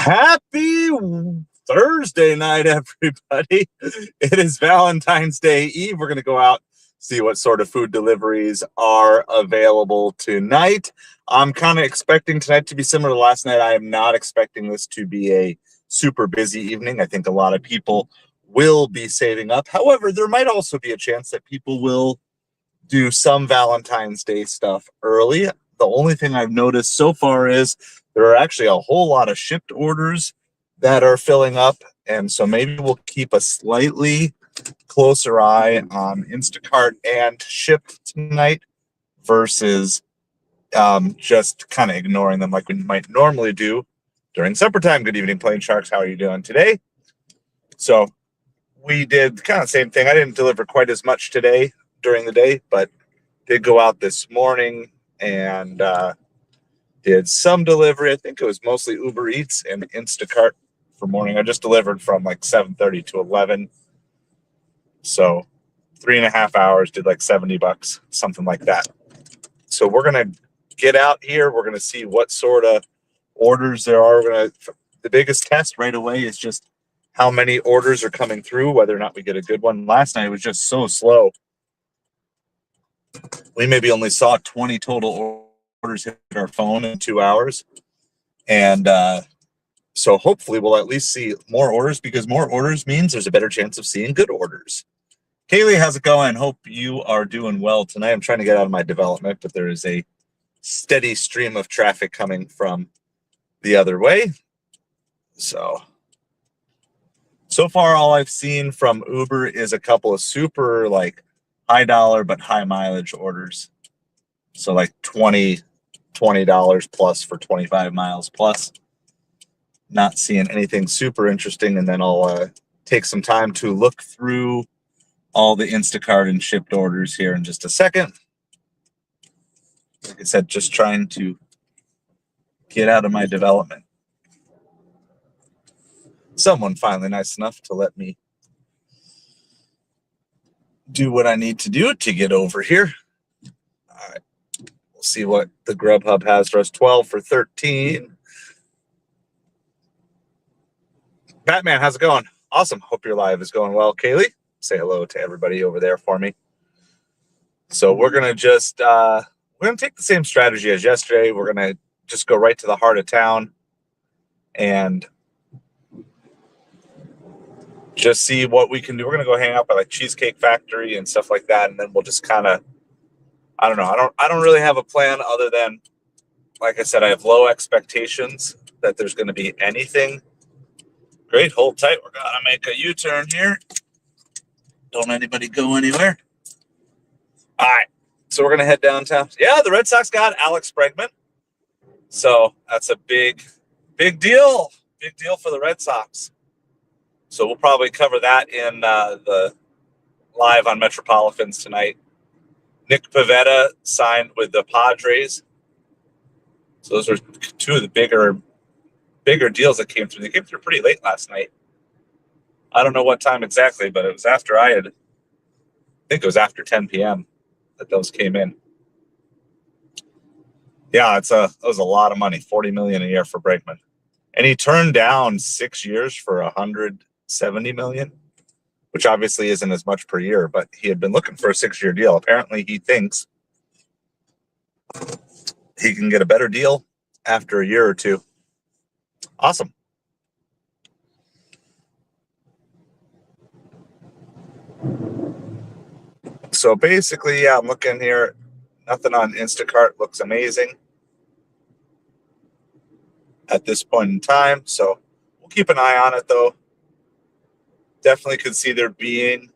Happy Thursday night, everybody. It is Valentine's Day Eve. We're going to go out, see what sort of food deliveries are available tonight. I'm kind of expecting tonight to be similar to last night. I am not expecting this to be a super busy evening. I think a lot of people will be saving up. However, there might also be a chance that people will do some Valentine's Day stuff early. The only thing I've noticed so far is there are actually a whole lot of shipped orders that are filling up. And so maybe we'll keep a slightly closer eye on Instacart and Shipt tonight versus just kind of ignoring them like we might normally do during supper time. Good evening, Plain Sharks. How are you doing today? So we did kind of the same thing. I didn't deliver quite as much today during the day, but did go out this morning and did some delivery. I think it was mostly Uber Eats and Instacart for morning. I just delivered from like 7:30 to 11. So 3.5 hours, did like $70, something like that. So we're going to get out here. We're going to see what sort of orders there are. The biggest test right away is just how many orders are coming through, whether or not we get a good one. Last night it was just so slow. We maybe only saw 20 total orders hit our phone in 2 hours. And so hopefully we'll at least see more orders, because more orders means there's a better chance of seeing good orders. Kaylee, how's it going? Hope you are doing well tonight. I'm trying to get out of my development, but there is a steady stream of traffic coming from the other way. So far all I've seen from Uber is a couple of super like high dollar but high mileage orders. So like $20 plus for 25 miles plus. Not seeing anything super interesting. And then I'll take some time to look through all the Instacart and shipped orders here in just a second. Like I said, just trying to get out of my development. Someone finally nice enough to let me do what I need to do to get over here. All right. We'll see what the Grubhub has for us. 12 for 13. Batman, how's it going? Awesome. Hope your live is going well. Kaylee, say hello to everybody over there for me. So we're going to just, we're going to take the same strategy as yesterday. We're going to just go right to the heart of town and just see what we can do. We're going to go hang out by like Cheesecake Factory and stuff like that. And then we'll just kind of, I don't know. I don't really have a plan other than, like I said, I have low expectations that there's going to be anything. Great, hold tight. We're gonna make a U-turn here. Don't anybody go anywhere. All right, so we're gonna head downtown. Yeah, the Red Sox got Alex Bregman, so that's a big deal. Big deal for the Red Sox. So we'll probably cover that in the live on Metropolitans tonight. Nick Pivetta signed with the Padres. So those are two of the bigger deals that came through. They came through pretty late last night. I don't know what time exactly, but it was after I think it was after 10 p.m. that those came in. Yeah, it was a lot of money, $40 million a year for Bregman. And he turned down 6 years for $170 million, which obviously isn't as much per year, but he had been looking for a 6-year deal. Apparently he thinks he can get a better deal after a year or two. Awesome. So basically, yeah, I'm looking here. Nothing on Instacart looks amazing at this point in time. So we'll keep an eye on it, though. Definitely could see there being,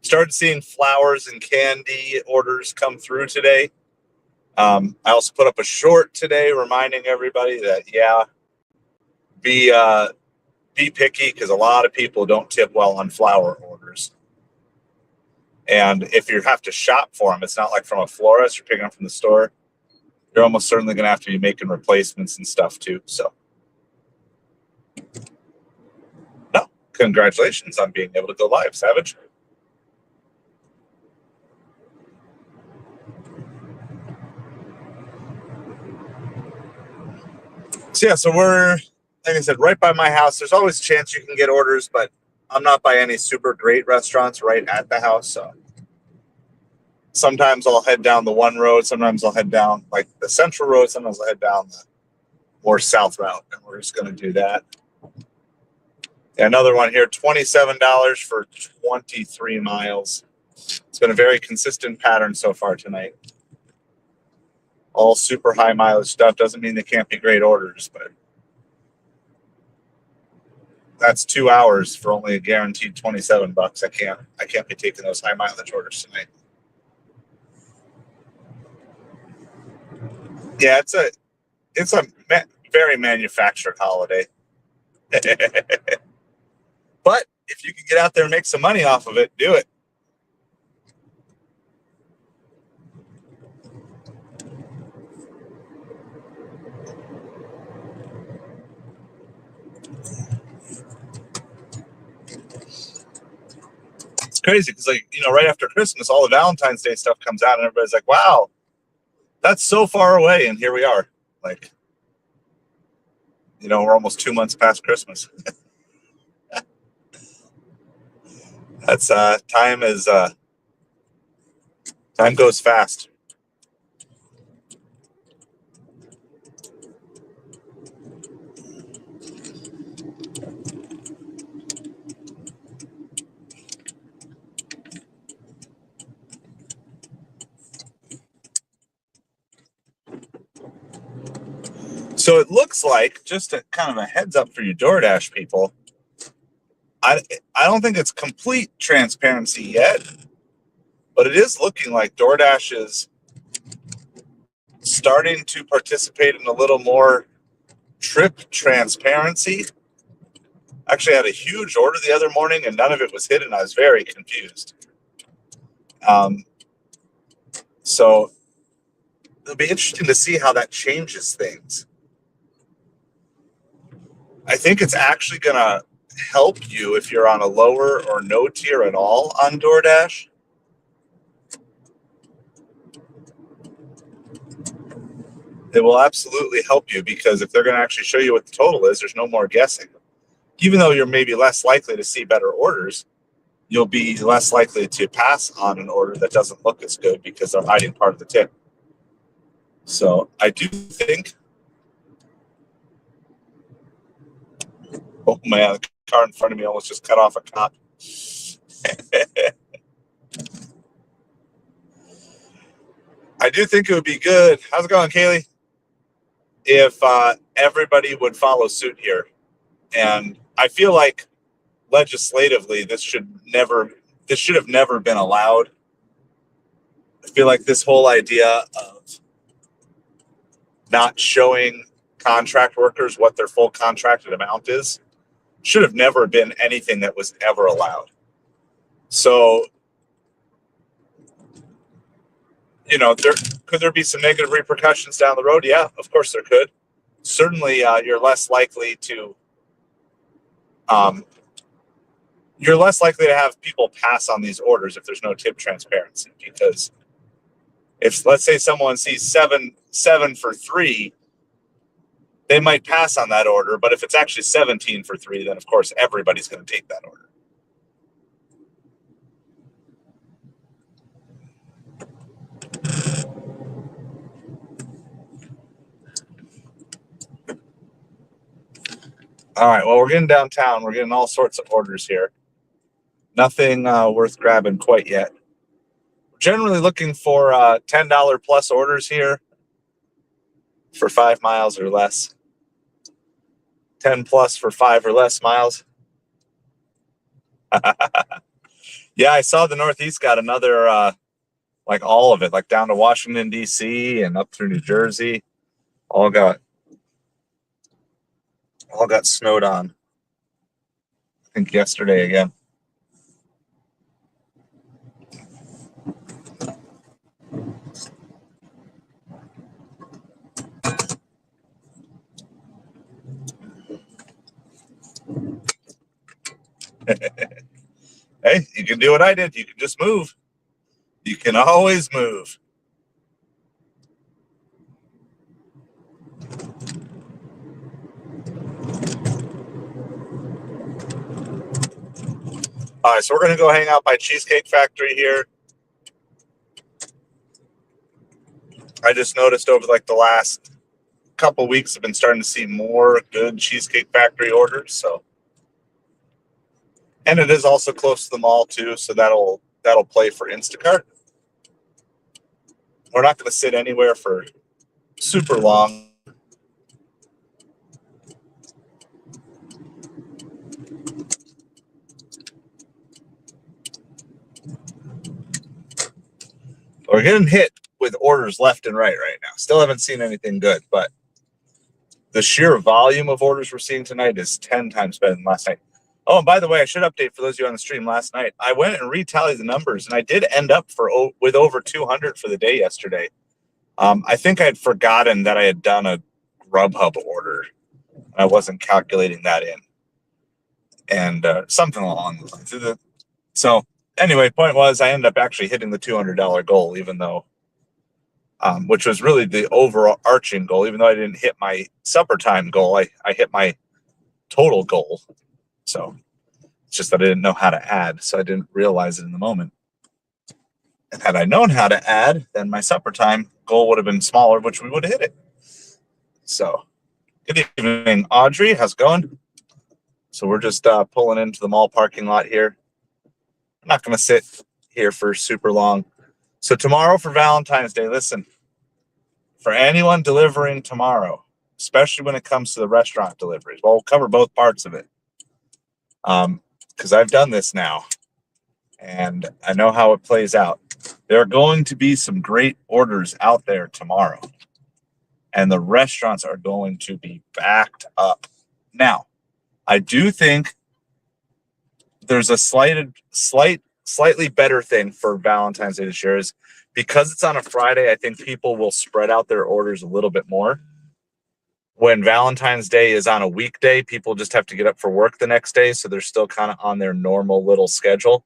started seeing flowers and candy orders come through today. I also put up a short today reminding everybody that, yeah, be picky, because a lot of people don't tip well on flower orders. And if you have to shop for them, it's not like from a florist, you're picking them from the store. You're almost certainly going to have to be making replacements and stuff too. So, no, congratulations on being able to go live, Savage. So yeah, so we're like I said, right by my house. There's always a chance you can get orders, but I'm not by any super great restaurants right at the house. So sometimes I'll head down the one road. Sometimes I'll head down like the central road. Sometimes I'll head down the more south route, and we're just going to do that. Another one here, $27 for 23 miles. It's been a very consistent pattern so far tonight. All super high mileage stuff. Doesn't mean they can't be great orders, but that's 2 hours for only a guaranteed $27. I can't be taking those high mileage orders tonight. Yeah, it's a very manufactured holiday. But if you can get out there and make some money off of it, do it. It's crazy because, like, right after Christmas, all the Valentine's Day stuff comes out, and everybody's like, "Wow, that's so far away," and here we are. Like, we're almost 2 months past Christmas. That's time goes fast. So it looks like, just a kind of a heads up for you DoorDash people, I don't think it's complete transparency yet, but it is looking like DoorDash is starting to participate in a little more trip transparency. Actually, I had a huge order the other morning and none of it was hidden. I was very confused. So it'll be interesting to see how that changes things. I think it's actually going to help you if you're on a lower or no tier at all on DoorDash. It will absolutely help you because if they're going to actually show you what the total is, there's no more guessing. Even though you're maybe less likely to see better orders, you'll be less likely to pass on an order that doesn't look as good because they're hiding part of the tip. So I do think, oh man, the car in front of me almost just cut off a cop. I do think it would be good. How's it going, Kaylee? If everybody would follow suit here. And I feel like legislatively this should have never been allowed. I feel like this whole idea of not showing contract workers what their full contracted amount is should have never been anything that was ever allowed. So, could there be some negative repercussions down the road? Yeah, of course there could. Certainly, you're less likely to have people pass on these orders if there's no tip transparency. Because if, let's say, someone sees seven for $3, they might pass on that order. But if it's actually 17 for $3, then of course everybody's going to take that order. All right, well, we're getting downtown. We're getting all sorts of orders here. Nothing worth grabbing quite yet. We're generally looking for $10 plus orders here for 5 miles or less. 10 plus for 5 or less miles. Yeah, I saw the Northeast got another, like all of it, like down to Washington, D.C. and up through New Jersey. All got snowed on. I think yesterday again. Hey, you can do what I did. You can just move. You can always move. All right, so we're going to go hang out by Cheesecake Factory here. I just noticed over like the last couple weeks, I've been starting to see more good Cheesecake Factory orders. So, and it is also close to the mall too, so that'll play for Instacart. We're not going to sit anywhere for super long. We're getting hit with orders left and right now. Still haven't seen anything good, but the sheer volume of orders we're seeing tonight is 10 times better than last night. Oh, and by the way, I should update for those of you on the stream last night. I went and retallied the numbers, and I did end up with over 200 for the day yesterday. I think I had forgotten that I had done a Grubhub order. I wasn't calculating that in, and something along those lines. So anyway, point was I ended up actually hitting the $200 goal, even though, which was really the overarching goal. Even though I didn't hit my supper time goal, I hit my total goal. So it's just that I didn't know how to add, so I didn't realize it in the moment. And had I known how to add, then my supper time goal would have been smaller, which we would have hit it. So, good evening, Audrey. How's it going? So we're just pulling into the mall parking lot here. I'm not going to sit here for super long. So tomorrow for Valentine's Day, listen, for anyone delivering tomorrow, especially when it comes to the restaurant deliveries, well, we'll cover both parts of it. Because I've done this now, and I know how it plays out. There are going to be some great orders out there tomorrow, and the restaurants are going to be backed up. Now, I do think there's a slightly better thing for Valentine's Day this year is because it's on a Friday, I think people will spread out their orders a little bit more. When Valentine's Day is on a weekday, people just have to get up for work the next day, so they're still kind of on their normal little schedule.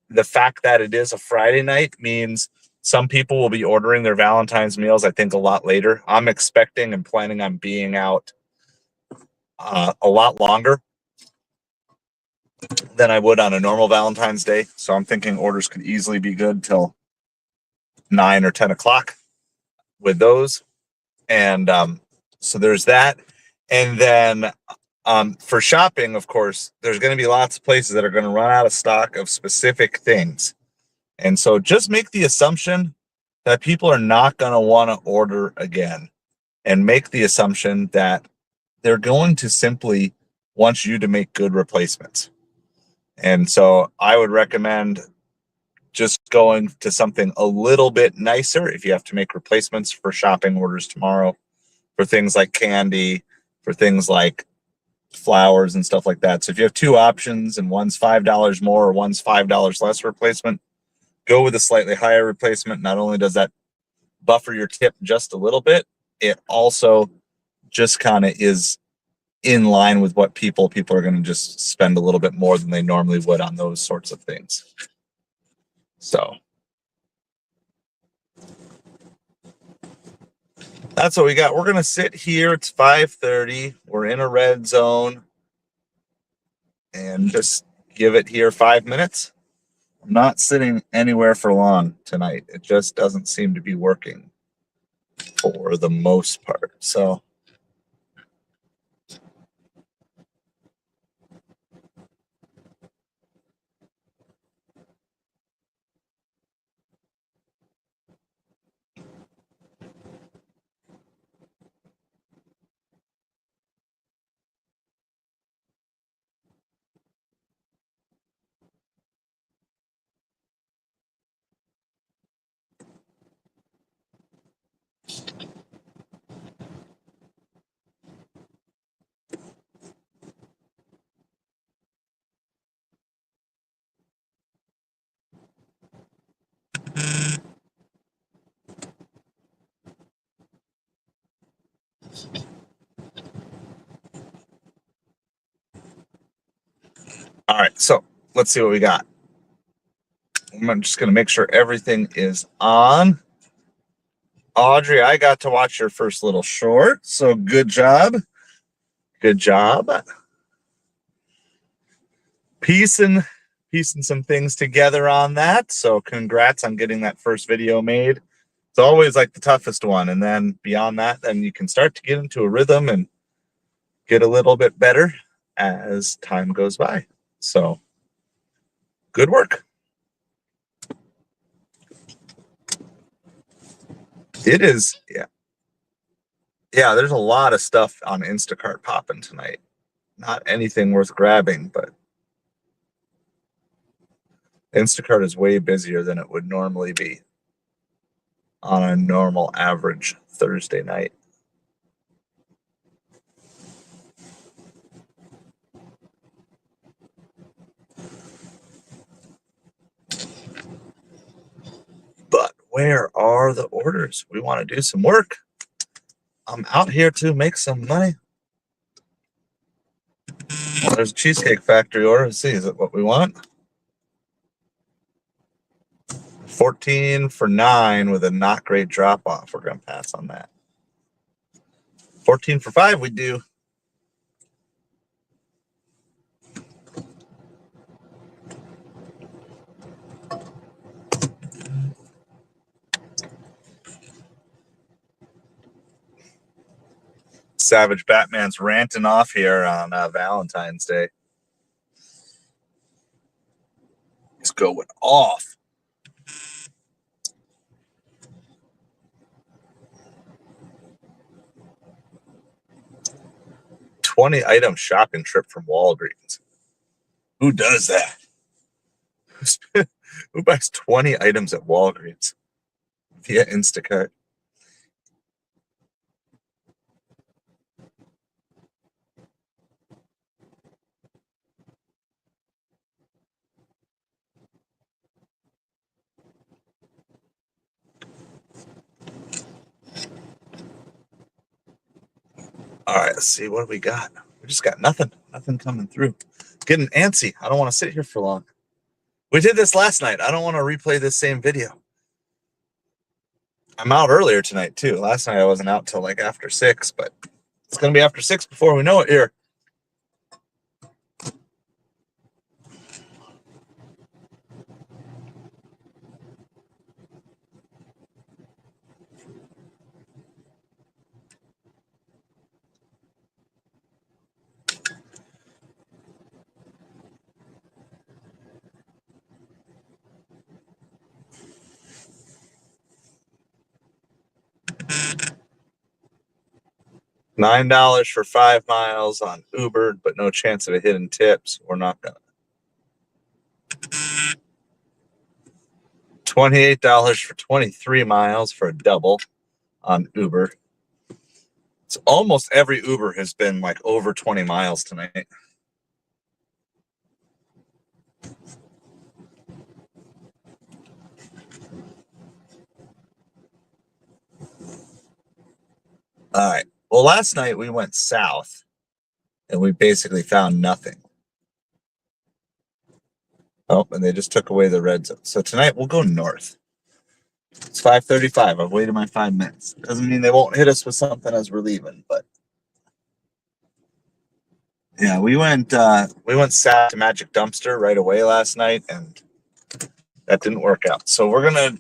The fact that it is a Friday night means some people will be ordering their Valentine's meals, I think, a lot later. I'm expecting and planning on being out a lot longer than I would on a normal Valentine's Day. So I'm thinking orders could easily be good till 9 or 10 o'clock with those. And so there's that. And then for shopping, of course, there's going to be lots of places that are going to run out of stock of specific things. And so just make the assumption that people are not going to want to order again, and make the assumption that they're going to simply want you to make good replacements. And so I would recommend just going to something a little bit nicer if you have to make replacements for shopping orders tomorrow, for things like candy, for things like flowers and stuff like that. So if you have two options and one's $5 more or one's $5 less replacement, go with a slightly higher replacement. Not only does that buffer your tip just a little bit, it also just kind of is in line with what people are going to just spend a little bit more than they normally would on those sorts of things. So that's what we got. We're going to sit here. It's 5:30. We're in a red zone, and just give it here 5 minutes. I'm not sitting anywhere for long tonight. It just doesn't seem to be working for the most part. So all right, so let's see what we got. I'm just going to make sure everything is on. Audrey, I got to watch your first little short, so good job. Good job. Peace and piecing some things together on that. So congrats on getting that first video made. It's always like the toughest one. And then beyond that, then you can start to get into a rhythm and get a little bit better as time goes by. So good work. It is, yeah. Yeah, there's a lot of stuff on Instacart popping tonight. Not anything worth grabbing, but Instacart is way busier than it would normally be on a normal average Thursday night. But where are the orders? We want to do some work. I'm out here to make some money. Well, there's a Cheesecake Factory order. Let's see, is it what we want? 14 for 9 with a not great drop off. We're going to pass on that. 14 for 5 we do. Savage Batman's ranting off here on Valentine's Day. He's going off. $20-item shopping trip from Walgreens. Who does that? Who buys 20 items at Walgreens via Instacart? All right, let's see. What do we got? We just got nothing. Nothing coming through. Getting antsy. I don't want to sit here for long. We did this last night. I don't want to replay this same video. I'm out earlier tonight, too. Last night I wasn't out till like after 6, but it's going to be after 6 before we know it here. $9 for 5 miles on Uber, but no chance of a hidden tips. We're not gonna. $28 for 23 miles for a double on Uber. It's almost every Uber has been like over 20 miles tonight. All right. Well, last night we went south and we basically found nothing. Oh, and they just took away the red zone. So tonight we'll go north. It's 5:35. I've waited my 5 minutes. Doesn't mean they won't hit us with something as we're leaving, but yeah, we went south to Magic Dumpster right away last night, and that didn't work out. So we're gonna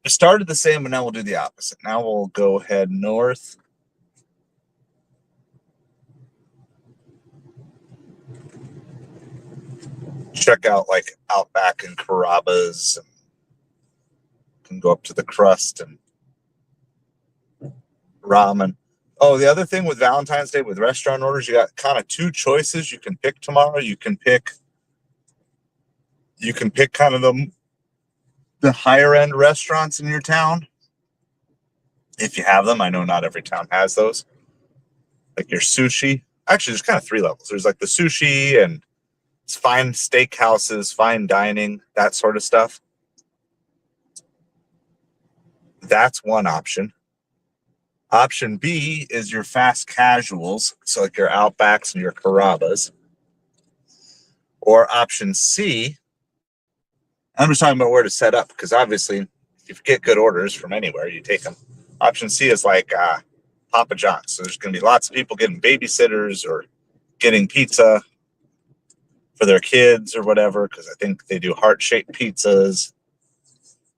started the same, but now we'll do the opposite. Now we'll go head north. Check out like Outback and Carrabba's, and can go up to the Crust and ramen. Oh, the other thing with Valentine's Day with restaurant orders, you got kind of 2 choices you can pick tomorrow. You can pick kind of the higher end restaurants in your town, if you have them. I know not every town has those. Like your sushi. Actually, there's kind of 3 levels. There's like the sushi and it's fine steakhouses, fine dining, that sort of stuff. That's one option. Option B is your fast casuals, so like your Outbacks and your Carrabba's. Or option C, I'm just talking about where to set up, because obviously if you get good orders from anywhere, you take them. Option C is like Papa John's. So there's going to be lots of people getting babysitters or getting pizza. for their kids or whatever, because I think they do heart-shaped pizzas,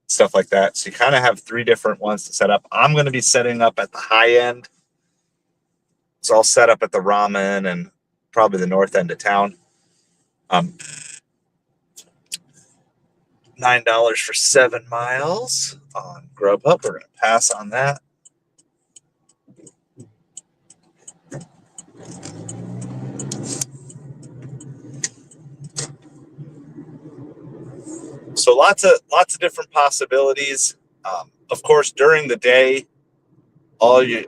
stuff like that. So you kind of have 3 different ones to set up. I'm going to be setting up at the high end. So I'll set up at the ramen and probably the north end of town. $9 for 7 miles on Grubhub. We're going to pass on that. So lots of different possibilities. Of course, during the day, all your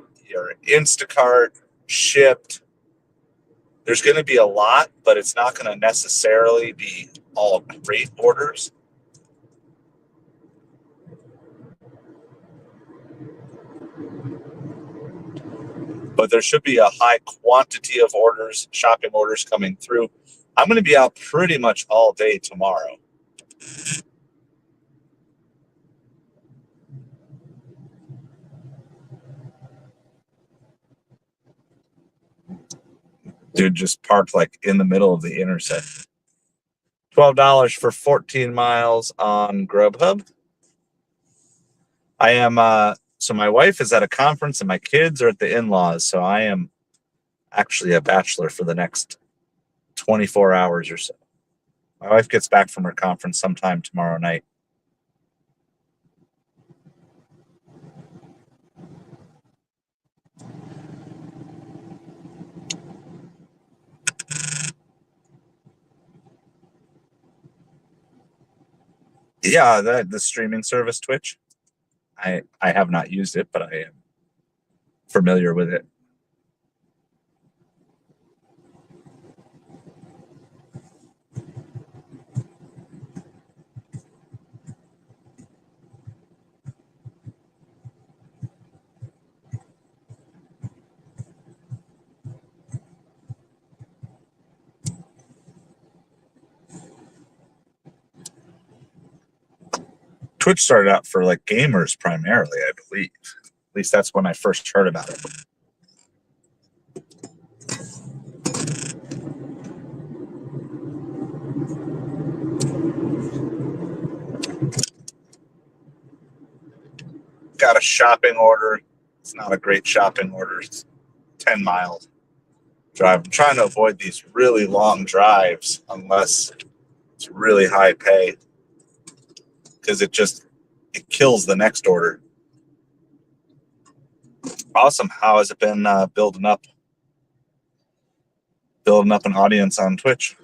Instacart, Shipped, there's going to be a lot, but it's not going to necessarily be all great orders. But there should be a high quantity of orders, shopping orders coming through. I'm going to be out pretty much all day tomorrow. Dude just parked like in the middle of the intersection. $12 for 14 miles on Grubhub. I am so my wife is at a conference and my kids are at the in-laws, so I am actually a bachelor for the next 24 hours or so. My wife gets back from her conference sometime tomorrow night. Yeah, the streaming service Twitch. I have not used it, but I am familiar with it. Twitch started out for like gamers primarily, I believe. At least that's when I first heard about it. Got a shopping order. It's not a great shopping order. It's 10 miles drive. I'm trying to avoid these really long drives unless it's really high pay, because it kills the next order. Awesome. How has it been building up an audience on Twitch?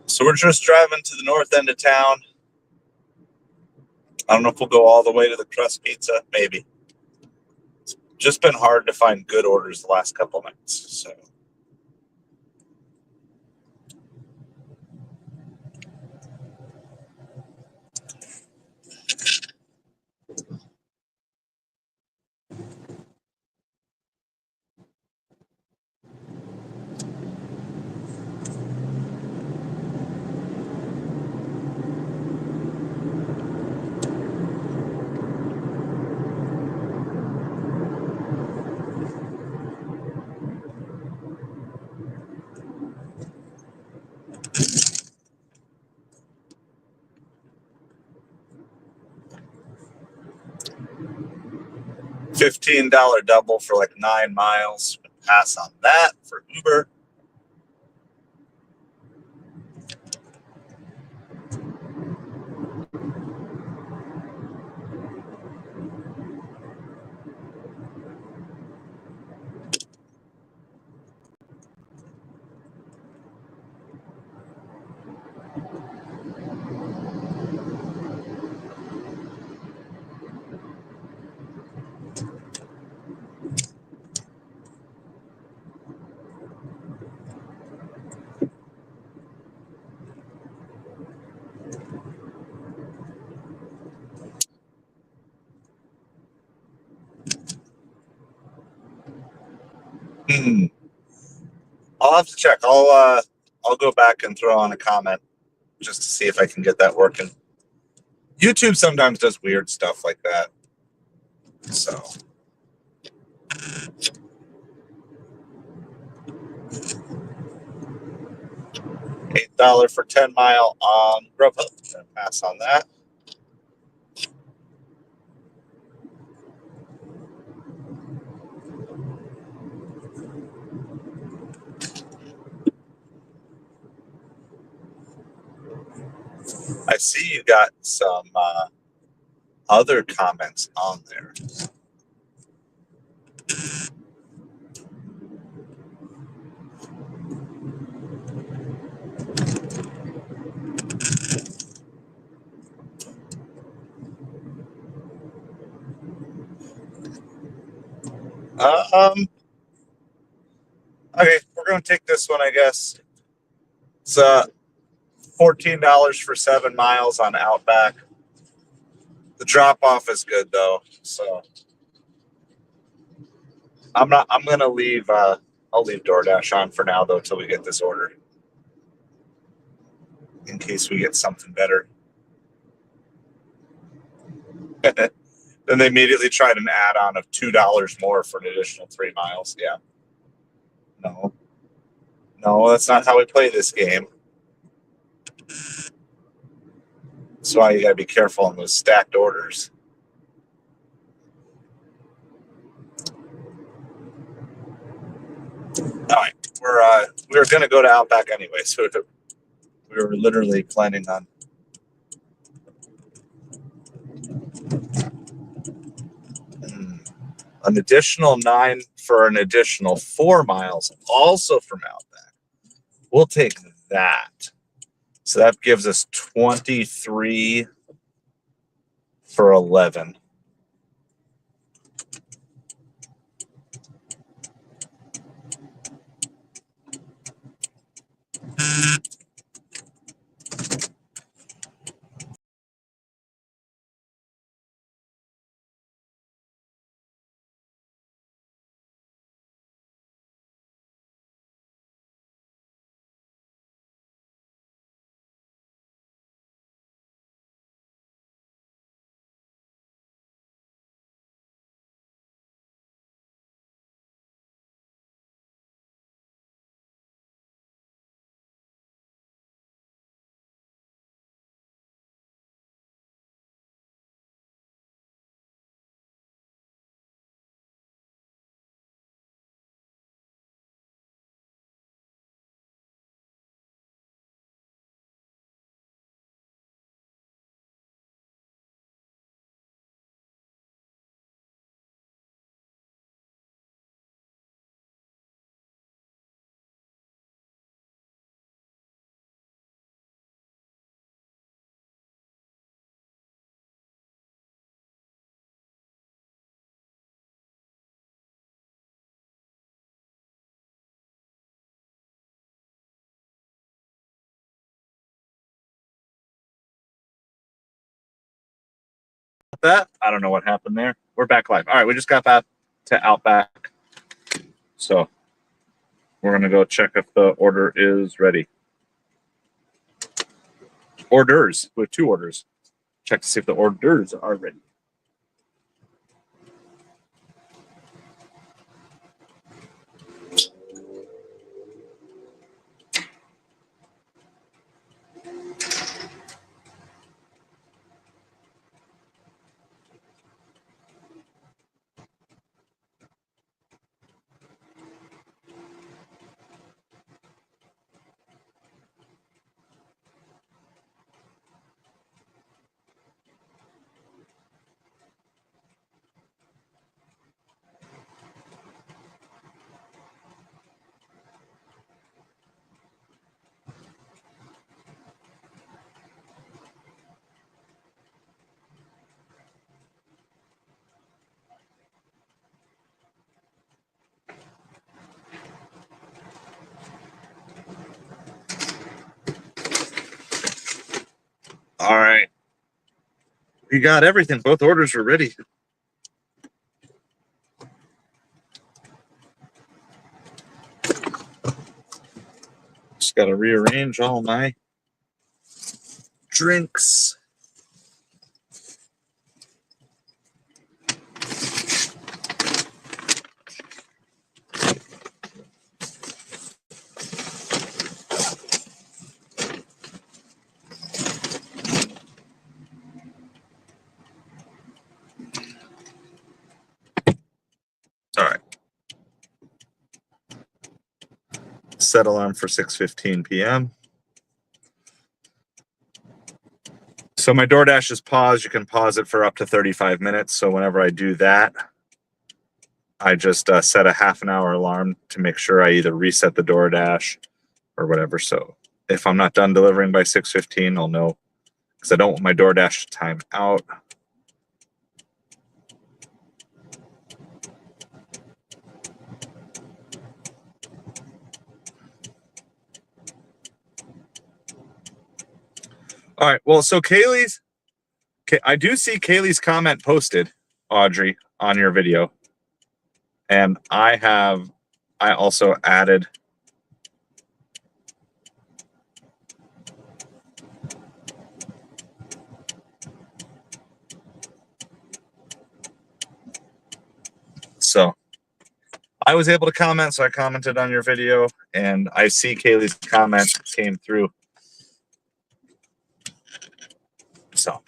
So we're just driving to the north end of town. I don't know if we'll go all the way to the crust pizza. Maybe. It's just been hard to find good orders the last couple nights. So. $15 double for like 9 miles. Pass on that for Uber. I'll have to check. I'll go back and throw on a comment just to see if I can get that working. YouTube sometimes does weird stuff like that. So $8 for 10 mile on Grubhub. Gonna pass on that. I see you got some other comments on there. Okay, we're gonna take this one, I guess. It's $14 for 7 miles on Outback. The drop off is good though, so I'm gonna leave. I'll leave DoorDash on for now though till we get this order, in case we get something better. Then they immediately tried an add-on of $2 more for an additional 3 miles. Yeah. No, that's not how we play this game. That's why you gotta be careful on those stacked orders. All right, we're gonna go to Outback anyway, so we were literally planning on. An additional 9 for an additional 4 miles, also from Outback. We'll take that. So that gives us 23 for 11. That I don't know what happened there. We're back live. All right, we just got that to Outback, so we're gonna go check if the order is ready. Orders. We have 2 orders. Check to see if the orders are ready. All right. We got everything. Both orders are ready. Got to rearrange all my drinks. All right. Set alarm for 6:15 p.m. So my DoorDash is paused. You can pause it for up to 35 minutes. So whenever I do that, I just set a half an hour alarm to make sure I either reset the DoorDash or whatever. So if I'm not done delivering by 6:15, I'll know, because I don't want my DoorDash to time out. All right. Well, so I do see Kaylee's comment posted, Audrey, on your video. And I also added so I was able to comment, so I commented on your video, and I see Kaylee's comment came through. So,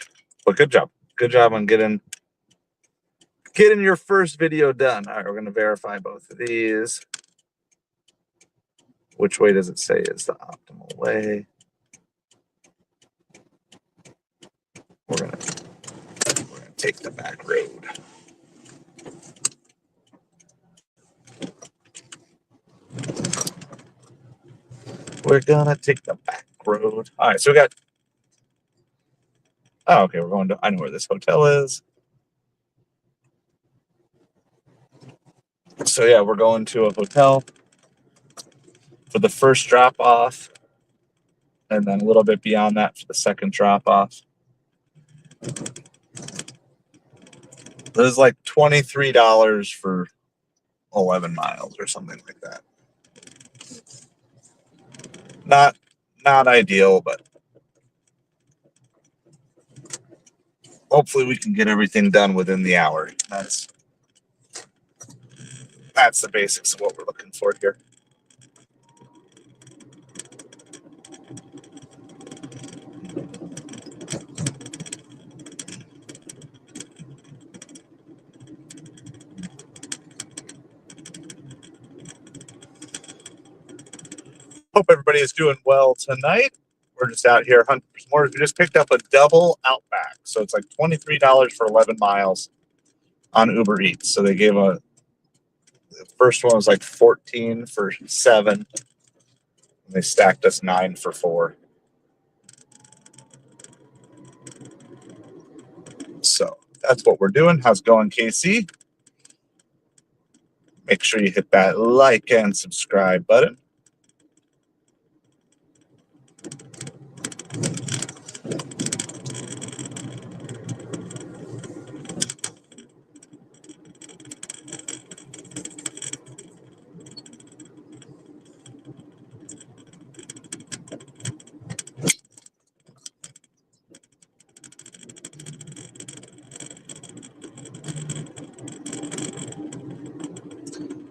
but good job. Good job on getting your first video done. All right, we're going to verify both of these. Which way does it say is the optimal way? We're going to take the back road. We're going to take the back road. All right, so we got... Oh, okay, we're going to... I know where this hotel is. So, yeah, we're going to a hotel for the first drop-off, and then a little bit beyond that for the second drop-off. It was like $23 for 11 miles or something like that. Not ideal, but hopefully we can get everything done within the hour. That's the basics of what we're looking for here. Hope everybody is doing well tonight. We're just out here hunting for some orders. We just picked up a double Outback, so it's like $23 for 11 miles on Uber Eats. So they gave the first one was like 14 for 7, and they stacked us 9 for 4. So that's what we're doing. How's it going, KC? Make sure you hit that like and subscribe button.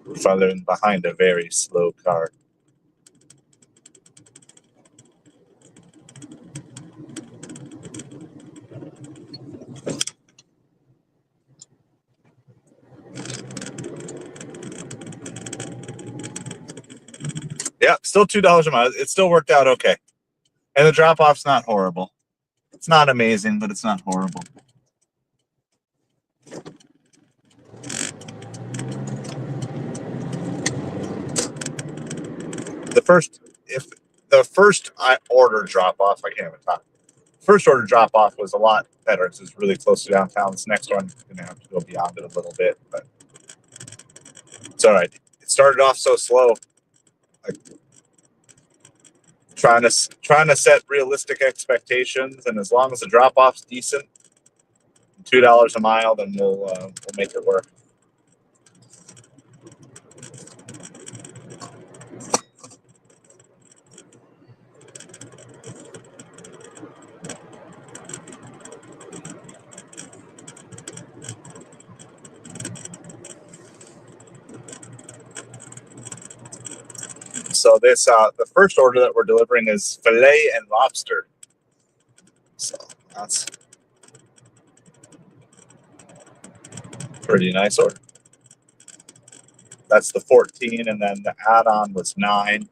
We're following behind a very slow car. Yeah, still $2 a mile. It still worked out okay. And the drop-off's not horrible. It's not amazing, but it's not horrible. The first order drop-off, I can't even talk. First order drop-off was a lot better. It's just really close to downtown. This next one, I'm going to have to go beyond it a little bit, but it's all right. It started off so slow. Like, trying to set realistic expectations, and as long as the drop-off's decent, $2 a mile, then we'll make it work. So this the first order that we're delivering is filet and lobster. So that's pretty nice order. That's the 14, and then the add-on was 9.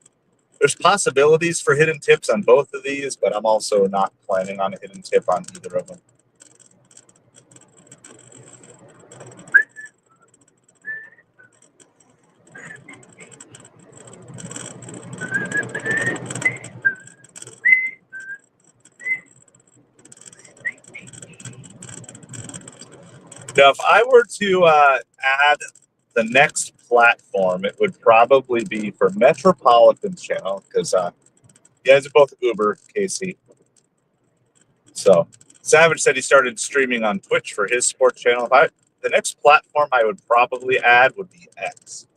There's possibilities for hidden tips on both of these, but I'm also not planning on a hidden tip on either of them. Now, if I were to add the next platform, it would probably be for Metropolitan's channel, because you guys are both Uber, Casey. So Savage said he started streaming on Twitch for his sports channel. The next platform I would probably add would be X.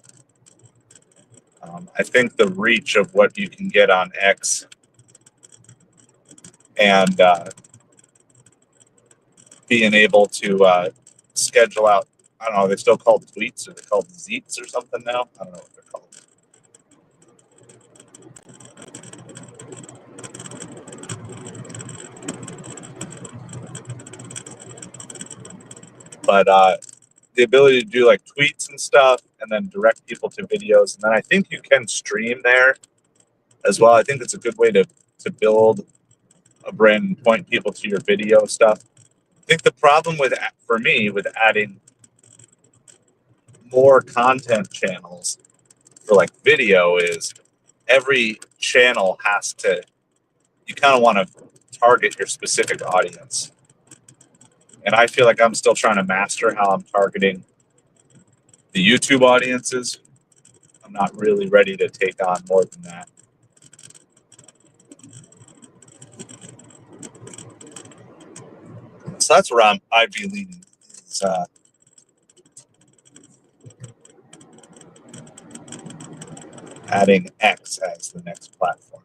I think the reach of what you can get on X and being able to schedule out, I don't know, are they still called tweets or they're called zeets or something now? I don't know what they're called. But the ability to do like tweets and stuff and then direct people to videos. And then I think you can stream there as well. I think it's a good way to build a brand and point people to your video stuff. I think the problem for me with adding more content channels for like video is every channel has to, you kind of want to target your specific audience. And I feel like I'm still trying to master how I'm targeting the YouTube audiences. I'm not really ready to take on more than that. So that's where I'd be leaning. Is, adding X as the next platform.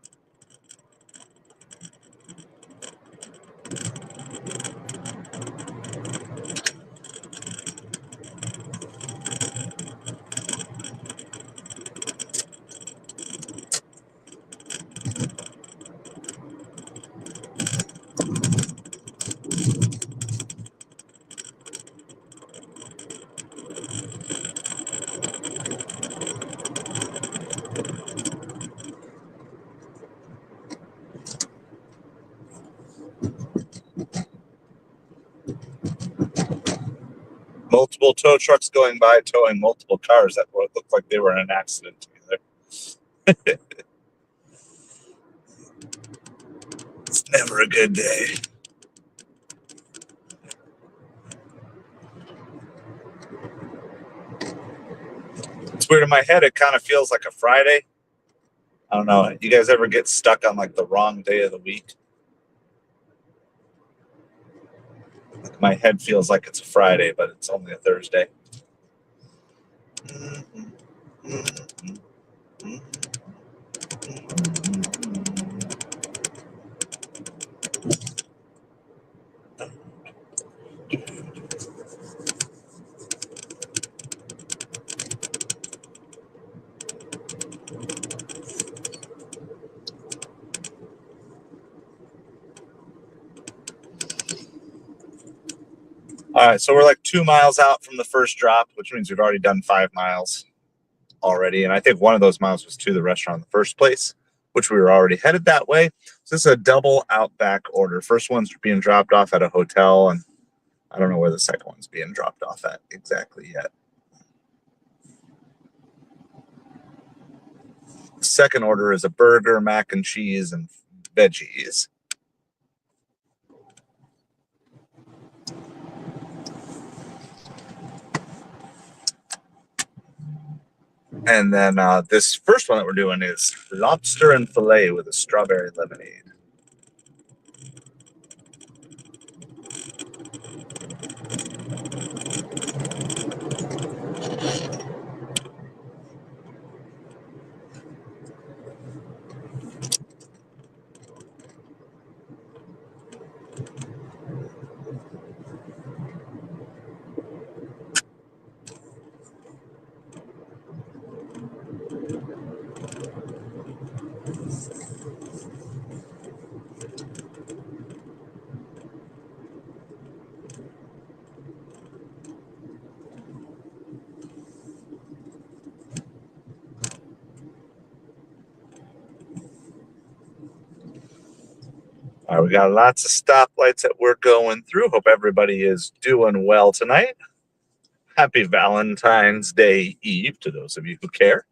Multiple tow trucks going by towing multiple cars that looked like they were in an accident together. It's never a good day. It's weird in my head. It kind of feels like a Friday. I don't know. You guys ever get stuck on like the wrong day of the week? Like my head feels like it's a Friday, but it's only a Thursday. All right, so we're like 2 miles out from the first drop, which means we've already done 5 miles already. And I think one of those miles was to the restaurant in the first place, which we were already headed that way. So this is a double Outback order. First one's being dropped off at a hotel, and I don't know where the second one's being dropped off at exactly yet. The second order is a burger, mac and cheese, and veggies. And then this first one that we're doing is lobster and filet with a strawberry lemonade. All right, we got lots of stoplights that we're going through. Hope everybody is doing well tonight. Happy Valentine's Day Eve to those of you who care.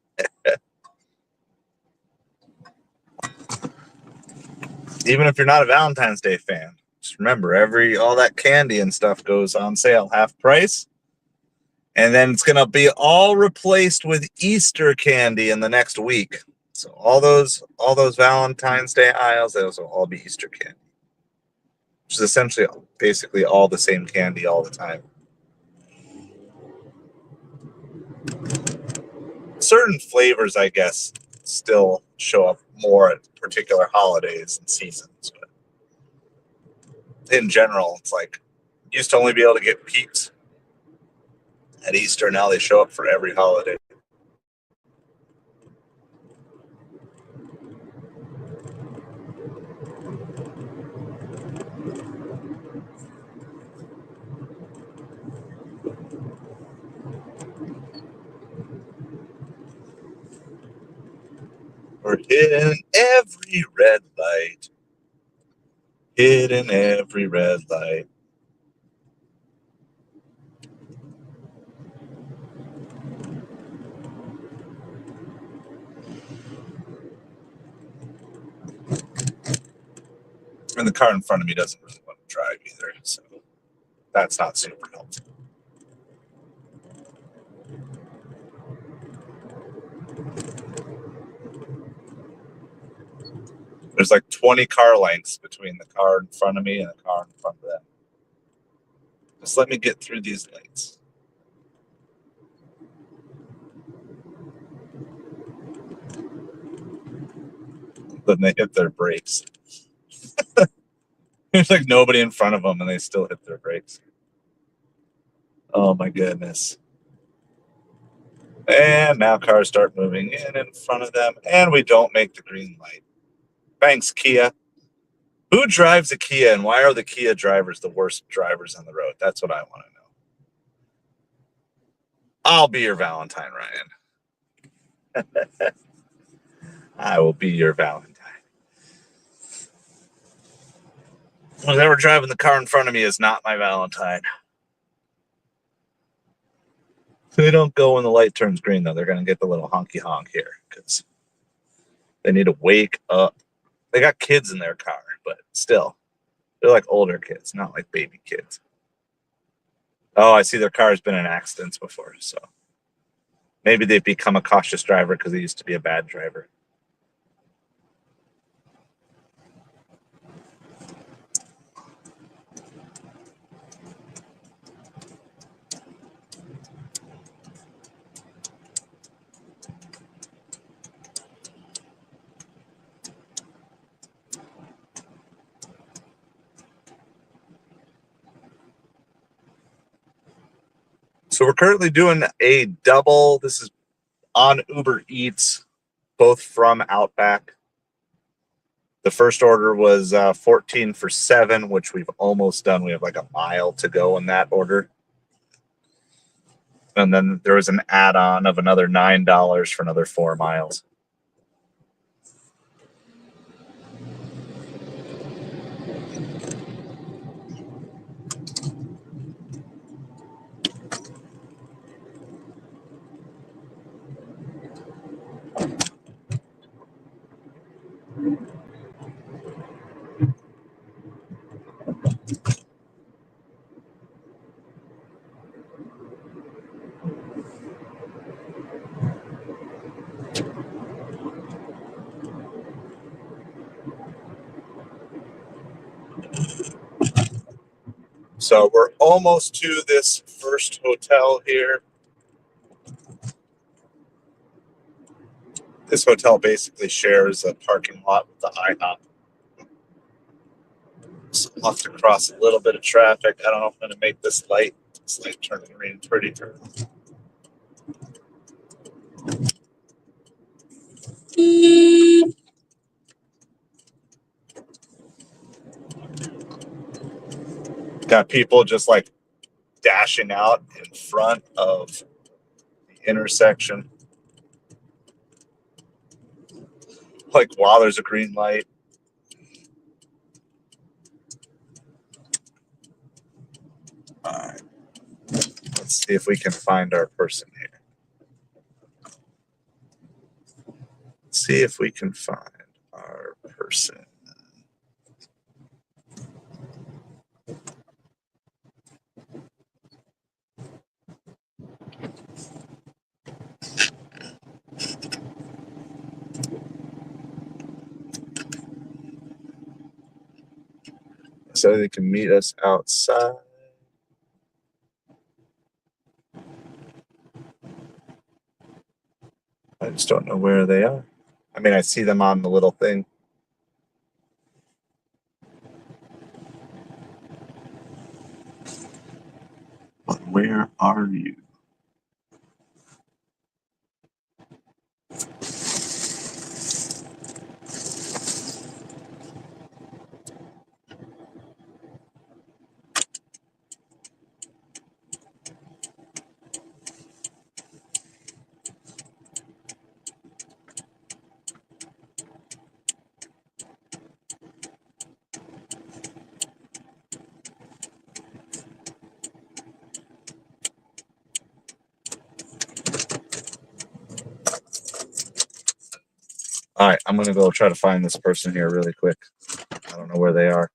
Even if you're not a Valentine's Day fan, just remember all that candy and stuff goes on sale half price. And then it's gonna be all replaced with Easter candy in the next week. So all those Valentine's Day aisles, those will all be Easter candy. Which is essentially basically all the same candy all the time. Certain flavors, I guess, still show up more at particular holidays and seasons. But in general, it's like used to only be able to get Peeps at Easter. Now they show up for every holiday. We're hitting every red light. Hitting every red light. And the car in front of me doesn't really want to drive either, so that's not super helpful. There's like 20 car lengths between the car in front of me and the car in front of them. Just let me get through these lights. Then they hit their brakes. There's like nobody in front of them and they still hit their brakes. Oh my goodness. And now cars start moving in front of them, and we don't make the green light. Thanks, Kia. Who drives a Kia, and why are the Kia drivers the worst drivers on the road? That's what I want to know. I'll be your Valentine, Ryan. I will be your Valentine. Whoever driving the car in front of me is not my Valentine. They don't go when the light turns green, though. They're going to get the little honky honk here because they need to wake up. They got kids in their car, but still, they're like older kids, not like baby kids. Oh, I see their car has been in accidents before, so maybe they've become a cautious driver because they used to be a bad driver. So we're currently doing a double. This is on Uber Eats, both from Outback. The first order was 14 for $7, which we've almost done. We have like a mile to go in that order. And then there was an add-on of another $9 for another 4 miles. So we're almost to this first hotel here. This hotel basically shares a parking lot with the IHOP. So I'll have to cross a little bit of traffic. I don't know if I'm going to make this light. This light turning green pretty early. Got people just like dashing out in front of the intersection. Like while there's a green light. All right. Let's see if we can find our person here. Let's see if we can find our person. So they can meet us outside. I just don't know where they are. I mean, I see them on the little thing. But where are you? All right, I'm gonna go try to find this person here really quick. I don't know where they are.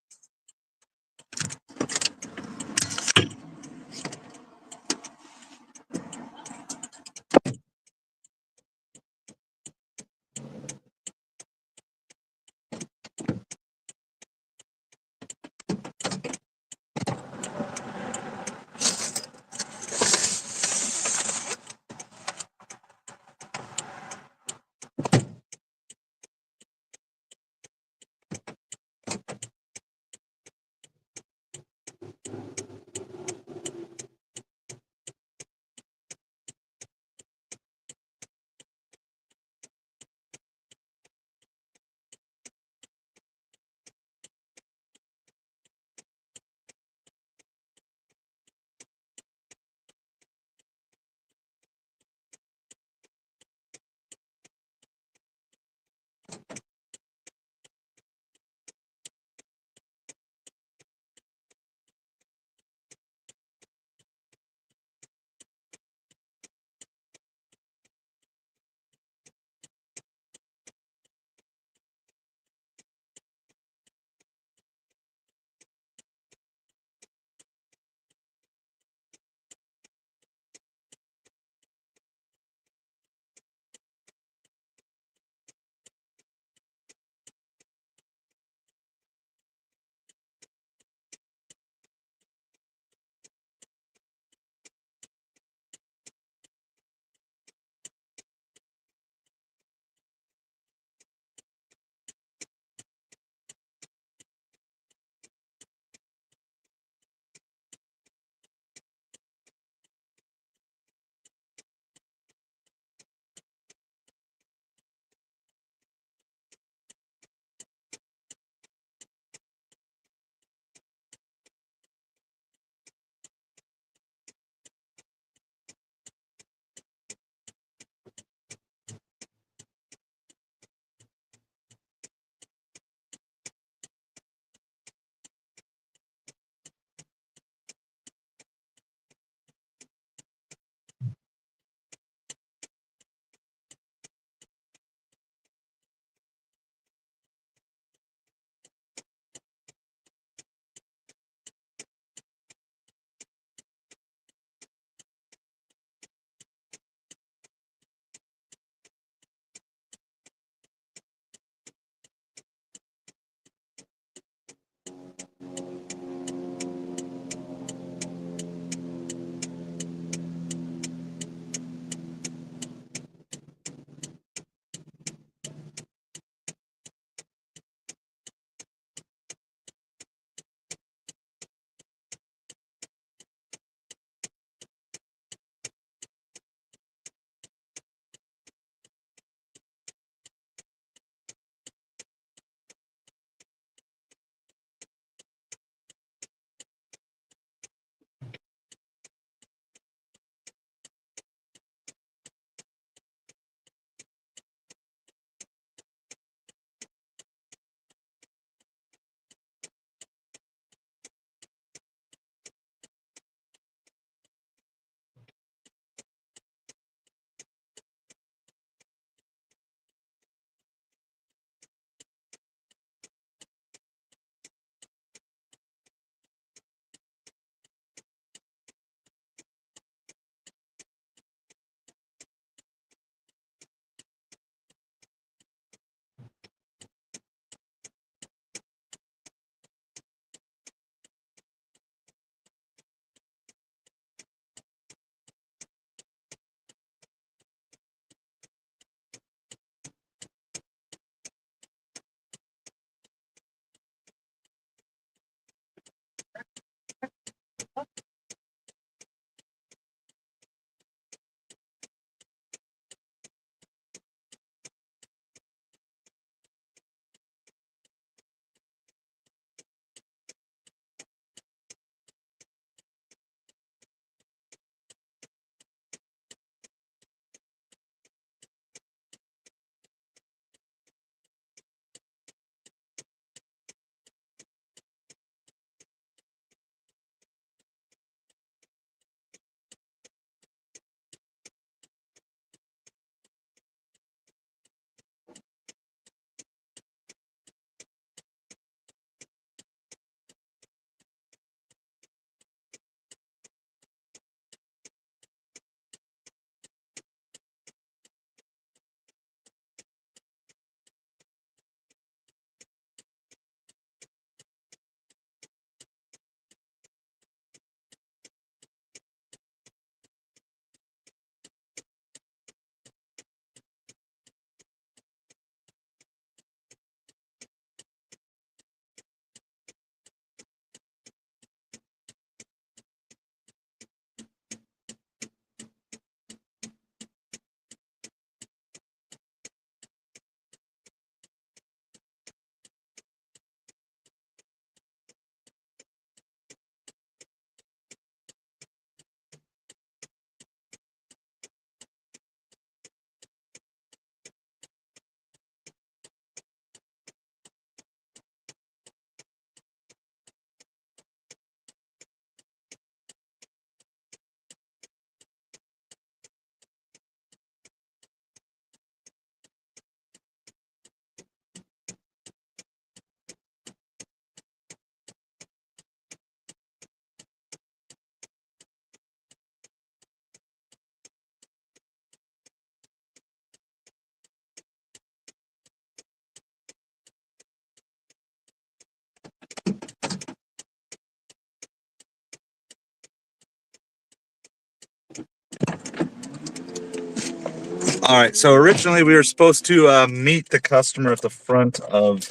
All right, so originally we were supposed to meet the customer at the front of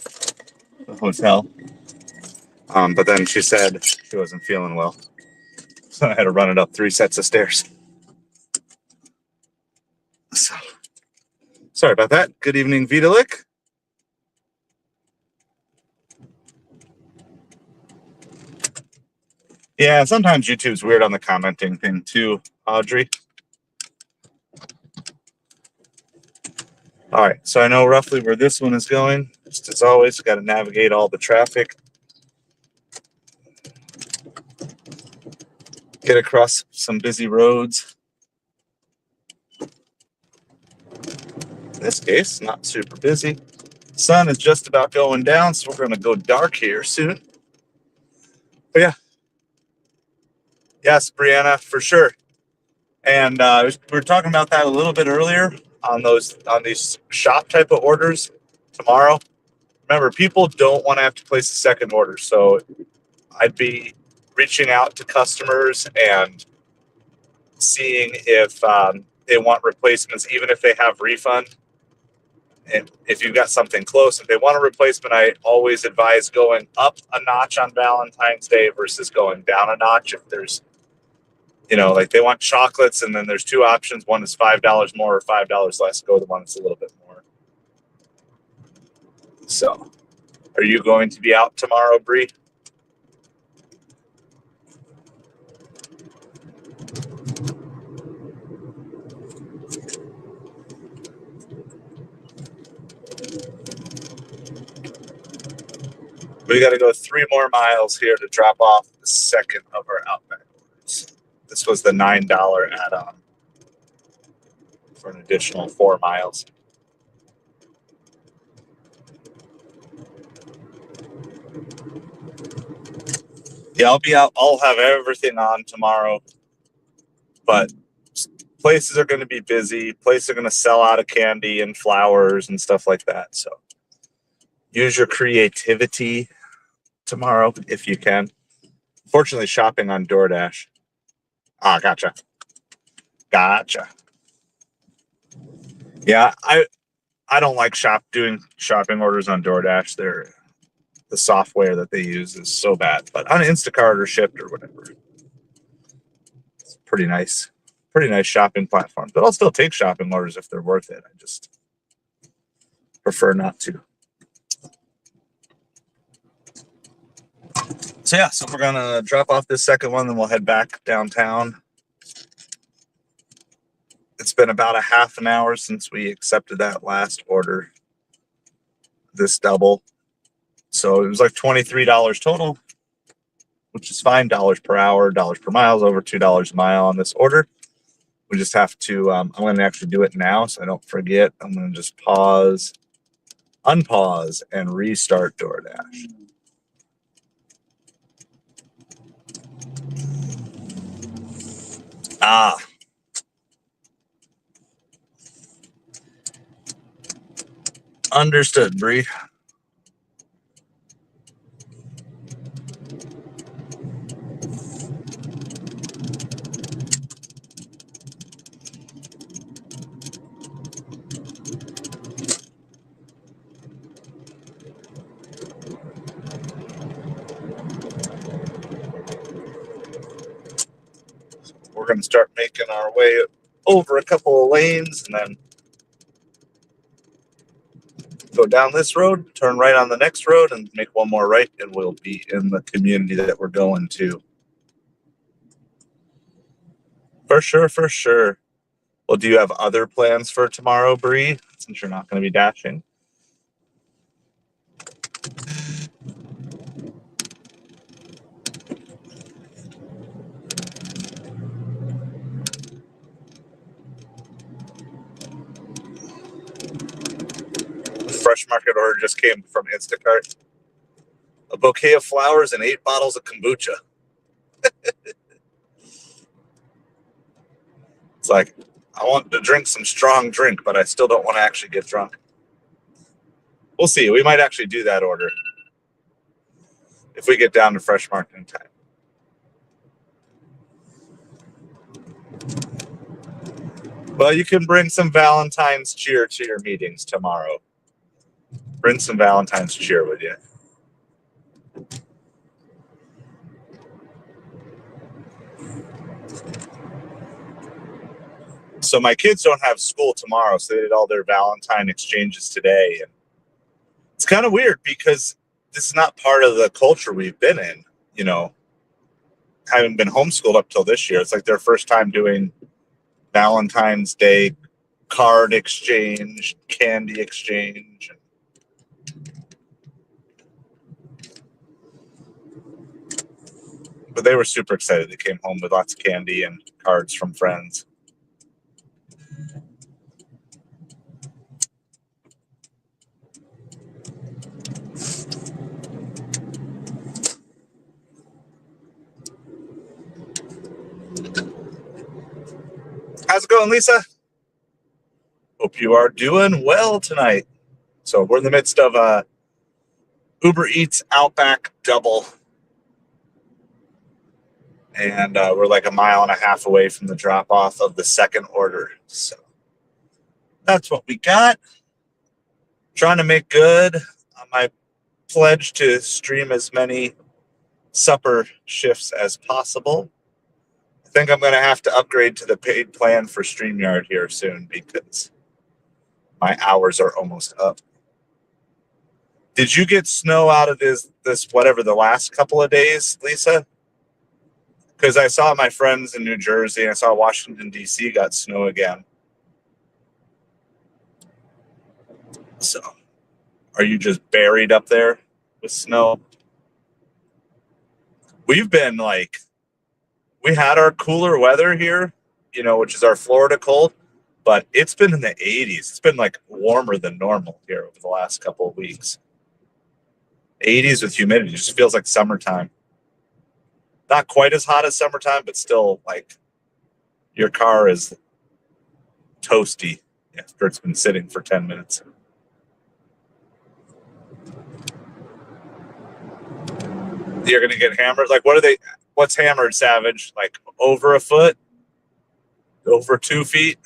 the hotel, but then she said she wasn't feeling well, so I had to run it up 3 sets of stairs. So, sorry about that. Good evening, Vitalik. Yeah, sometimes YouTube's weird on the commenting thing too, Audrey. All right, so I know roughly where this one is going. Just as always, got to navigate all the traffic. Get across some busy roads. In this case, not super busy. Sun is just about going down, so we're going to go dark here soon. But yeah. Yes, Brianna, for sure. And we were talking about that a little bit earlier on these shop type of orders tomorrow. Remember, people don't want to have to place a second order, so I'd be reaching out to customers and seeing if they want replacements, even if they have refund. And if you've got something close, if they want a replacement, I always advise going up a notch on Valentine's Day versus going down a notch. If there's, like they want chocolates and then there's 2 options. One is $5 more or $5 less. Go the one that's a little bit more. So, are you going to be out tomorrow, Bree? We got to go 3 more miles here to drop off the second of our Outback orders. This was the $9 add-on for an additional 4 miles. Yeah, I'll be out. I'll have everything on tomorrow, but places are going to be busy. Places are going to sell out of candy and flowers and stuff like that. So use your creativity tomorrow if you can. Fortunately, shopping on DoorDash. Ah, gotcha. Yeah, I don't like doing shopping orders on DoorDash. The software that they use is so bad. But on Instacart or Shipt or whatever, it's pretty nice shopping platform. But I'll still take shopping orders if they're worth it. I just prefer not to. So yeah, so we're gonna drop off this second one, then we'll head back downtown. It's been about a half an hour since we accepted that last order. This double. So it was like $23 total, which is fine. $1 per hour, $1 per mile, over $2 a mile on this order. We just have to, I'm going to actually do it now so I don't forget. I'm going to just pause, unpause, and restart DoorDash. Ah. Understood, Bree. We're going to start making our way over a couple of lanes and then go down this road, turn right on the next road, and make one more right, and we'll be in the community that we're going to. For sure, for sure. Well, do you have other plans for tomorrow, Bree, since you're not going to be dashing? Fresh market order just came from Instacart. A bouquet of flowers and 8 bottles of kombucha. It's like, I want to drink some strong drink, but I still don't want to actually get drunk. We'll see. We might actually do that order if we get down to Fresh Market in time. Well, you can bring some Valentine's cheer to your meetings tomorrow. Bring some Valentine's cheer with you. So my kids don't have school tomorrow, so they did all their Valentine exchanges today. And it's kind of weird because this is not part of the culture we've been in, you know, having been homeschooled up till this year. It's like their first time doing Valentine's Day card exchange, candy exchange. But they were super excited. They came home with lots of candy and cards from friends. How's it going, Lisa? Hope you are doing well tonight. So we're in the midst of a Uber Eats Outback double. And we're like a mile and a half away from the drop-off of the second order. So that's what we got. Trying to make good on my pledge to stream as many supper shifts as possible. I think I'm going to have to upgrade to the paid plan for StreamYard here soon because my hours are almost up. Did you get snow out of this whatever the last couple of days, Lisa? Because I saw my friends in New Jersey and I saw Washington, D.C. got snow again. So, are you just buried up there with snow? We've been like, we had our cooler weather here, you know, which is our Florida cold, but it's been in the 80s. It's been like warmer than normal here over the last couple of weeks. 80s with humidity, it just feels like summertime. Not quite as hot as summertime, but still like your car is toasty after it's been sitting for 10 minutes. You're going to get hammered. Like, what's hammered, Savage? Like over a foot? Over 2 feet?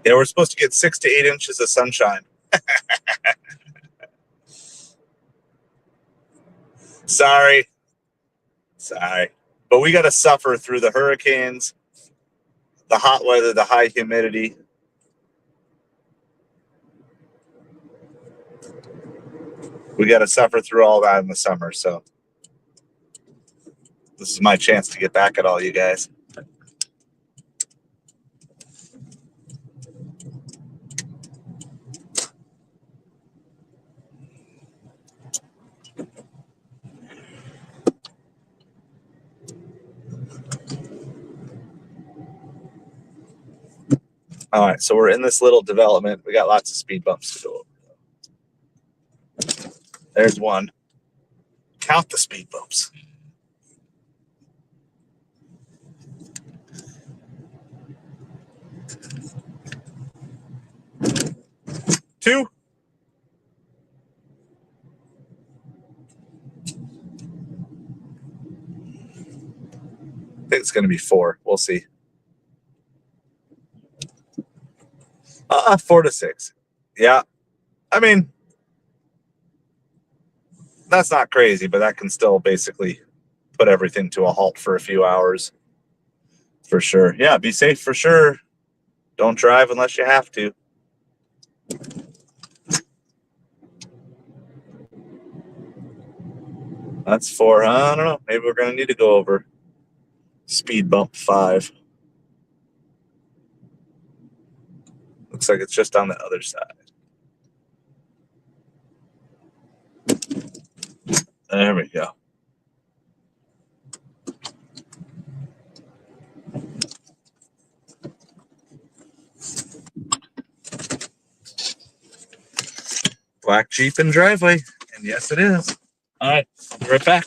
Yeah, we're supposed to get 6 to 8 inches of sunshine. Sorry. But we got to suffer through the hurricanes, the hot weather, the high humidity. We got to suffer through all that in the summer. So this is my chance to get back at all you guys. All right, so we're in this little development. We got lots of speed bumps to go over. There's one. Count the speed bumps. 2. I think it's going to be 4. We'll see. 4 to 6. Yeah. I mean, that's not crazy, but that can still basically put everything to a halt for a few hours. For sure. Yeah, be safe for sure. Don't drive unless you have to. That's 4. I don't know. Maybe we're going to need to go over speed bump 5. Looks like it's just on the other side. There we go. Black Jeep and driveway. And yes, it is. All right. I'll be right back.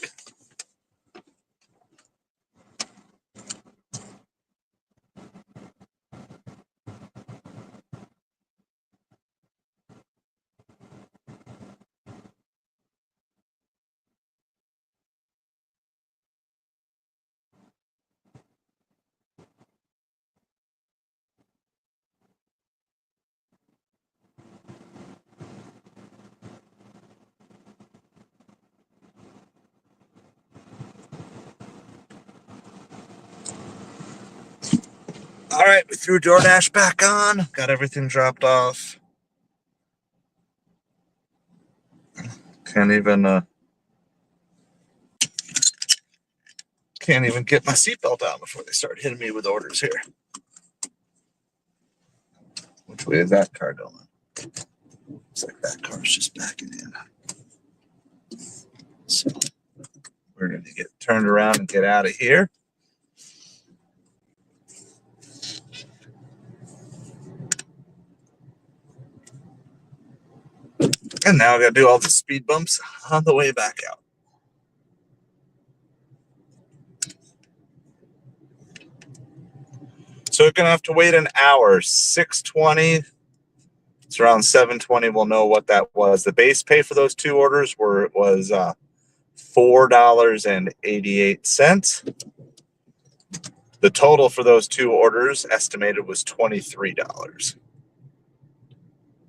All right, we threw DoorDash back on. Got everything dropped off. Can't even get my seatbelt on before they start hitting me with orders here. Which way is that car going? Looks like that car's just backing in. So we're going to get turned around and get out of here. And now I got to do all the speed bumps on the way back out. So we're going to have to wait an hour. 6:20. It's around 7:20. We'll know what that was. The base pay for those two orders was $4.88. The total for those two orders estimated was $23.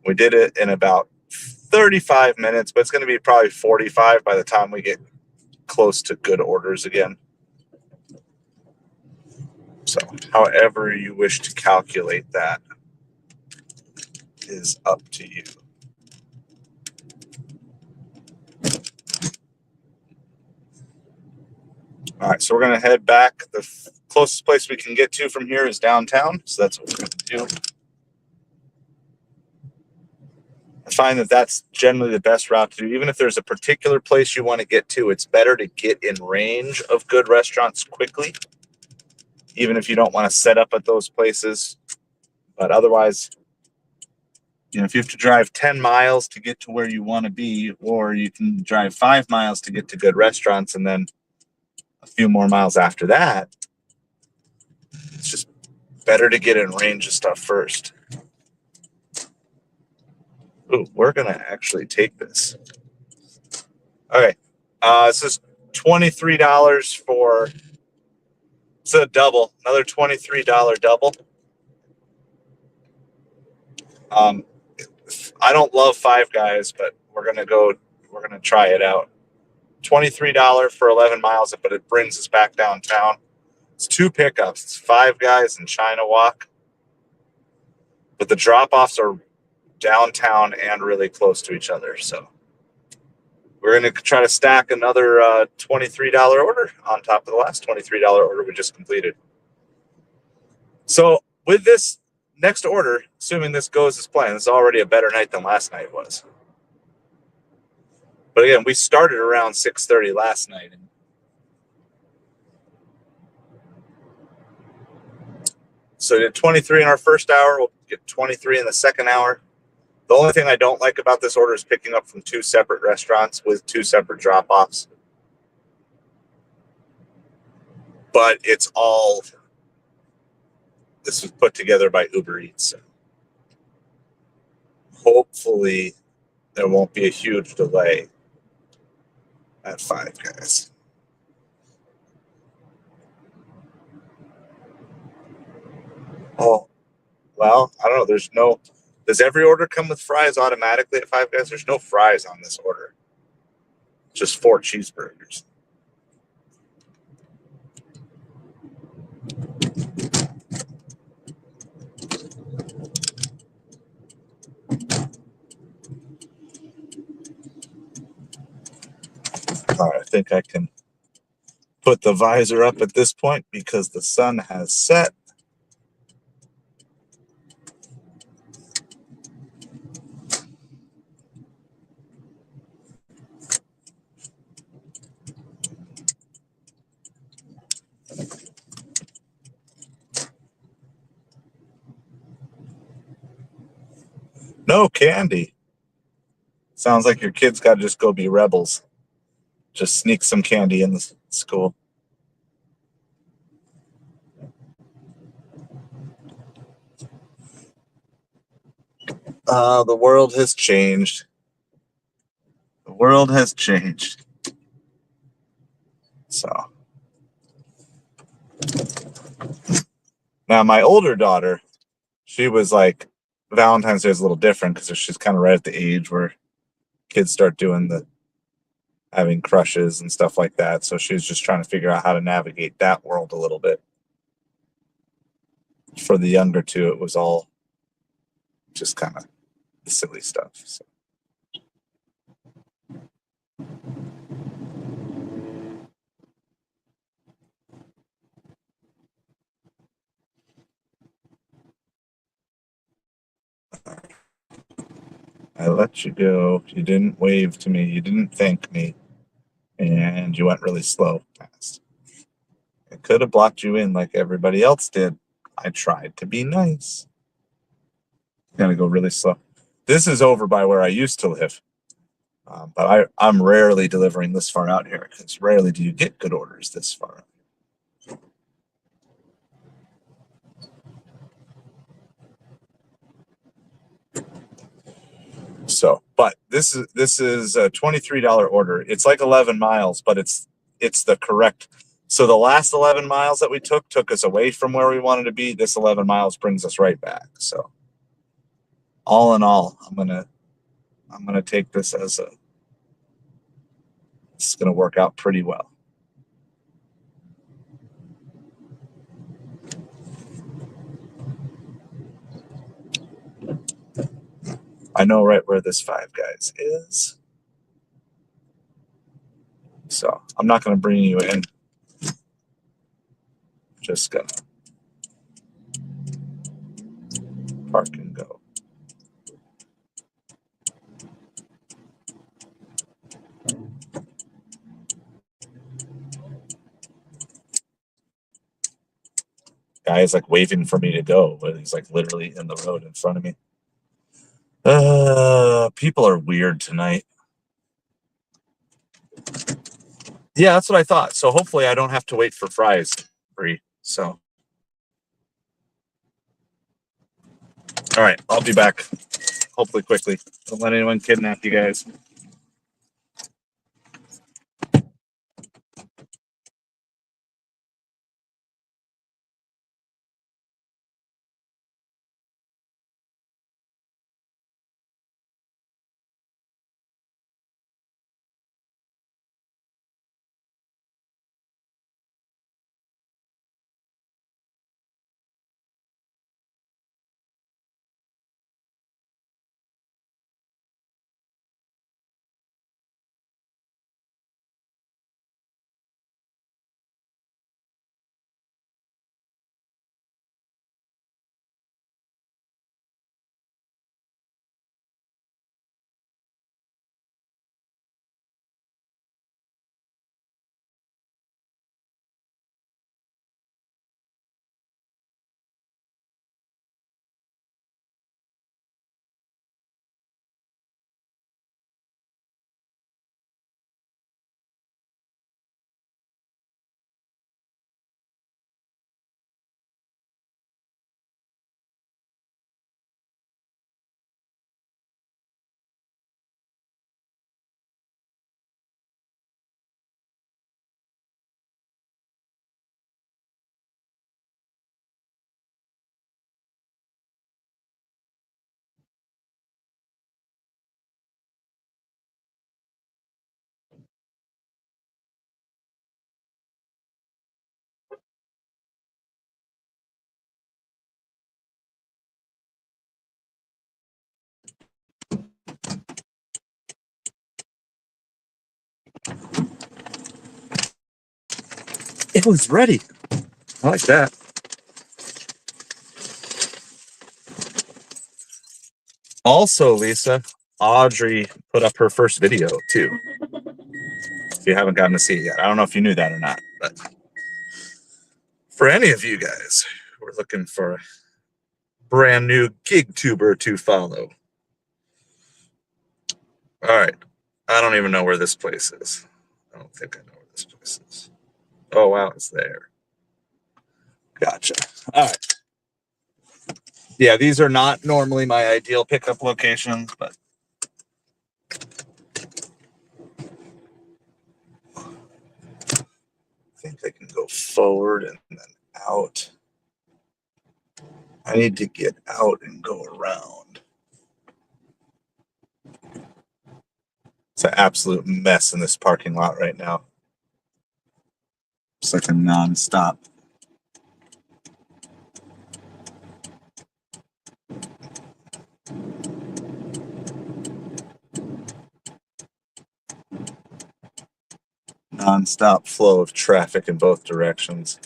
We did it in about 35 minutes, but it's going to be probably 45 by the time we get close to good orders again. So however you wish to calculate that is up to you. All right, so we're going to head back. The closest place we can get to from here is downtown, so that's what we're going to do. I find that that's generally the best route to do. Even if there's a particular place you want to get to, it's better to get in range of good restaurants quickly, even if you don't want to set up at those places. But otherwise, if you have to drive 10 miles to get to where you want to be, or you can drive 5 miles to get to good restaurants, and then a few more miles after that, it's just better to get in range of stuff first. Ooh, we're going to actually take this. Okay. This is $23 for, it's a double, another $23 double. I don't love Five Guys, but we're going to try it out. $23 for 11 miles, but it brings us back downtown. It's two pickups. It's Five Guys and China Walk. But the drop-offs are downtown and really close to each other. So we're going to try to stack another $23 order on top of the last $23 order we just completed. So with this next order, assuming this goes as planned, it's already a better night than last night was. But again, we started around 6:30 last night. So we did 23 in our first hour. We'll get 23 in the second hour. The only thing I don't like about this order is picking up from two separate restaurants with two separate drop-offs. But this was put together by Uber Eats. So hopefully there won't be a huge delay at Five Guys. Oh, well, I don't know. Does every order come with fries automatically at Five Guys? There's no fries on this order. Just 4 cheeseburgers. All right, I think I can put the visor up at this point because the sun has set. No candy. Sounds like your kids got to just go be rebels. Just sneak some candy in the school. The world has changed. The world has changed. So now my older daughter, she was like, Valentine's Day is a little different because she's kind of right at the age where kids start doing having crushes and stuff like that. So she's just trying to figure out how to navigate that world a little bit. For the younger two, it was all just kind of silly stuff. So. I let you go. You didn't wave to me. You didn't thank me. And you went really slow past. I could have blocked you in like everybody else did. I tried to be nice. Gonna go really slow. This is over by where I used to live. But I'm rarely delivering this far out here because rarely do you get good orders this far out. So, but this is a $23 order. It's like 11 miles, but it's the correct. So the last 11 miles that we took us away from where we wanted to be. This 11 miles brings us right back. So all in all, I'm gonna take this as it's gonna work out pretty well. I know right where this Five Guys is. So I'm not going to bring you in. Just going to park and go. Guy is like waving for me to go, but he's like literally in the road in front of me. People are weird tonight. Yeah, that's what I thought. So hopefully I don't have to wait for fries, Bree. So, all right, I'll be back. Hopefully quickly. Don't let anyone kidnap you guys. It was ready. I like that. Also, Lisa, Audrey put up her first video too. If you haven't gotten to see it yet, I don't know if you knew that or not, but for any of you guys who are looking for a brand new gig tuber to follow. All right. I don't even know where this place is. I don't think I know where this place is. Oh, wow, it's there. Gotcha. All right. Yeah, these are not normally my ideal pickup locations, but I think I can go forward and then out. I need to get out and go around. It's an absolute mess in this parking lot right now. It's like a non-stop. Non-stop flow of traffic in both directions.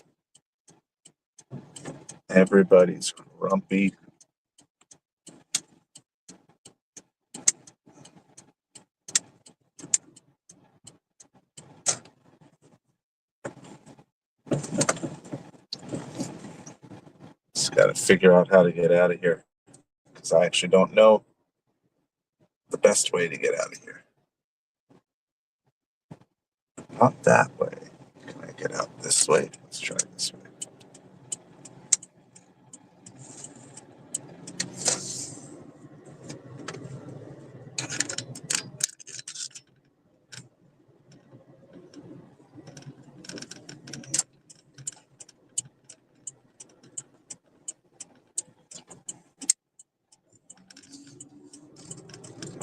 Everybody's grumpy. Just got to figure out how to get out of here, because I actually don't know the best way to get out of here. Not that way. Can I get out this way? Let's try this way.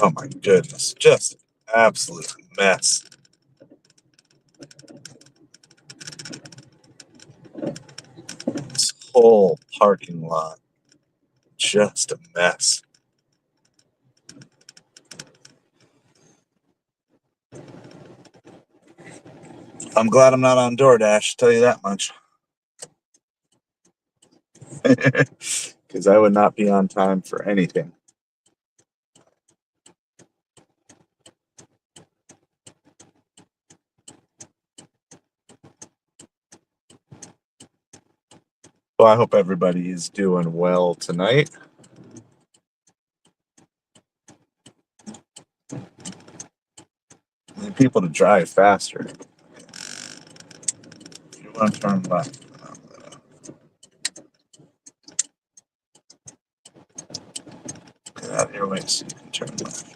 Oh my goodness, just an absolute mess. This whole parking lot, just a mess. I'm glad I'm not on DoorDash, tell you that much. Because I would not be on time for anything. Well, I hope everybody is doing well tonight. I need people to drive faster. If you want to turn left, get out of your way so you can turn left.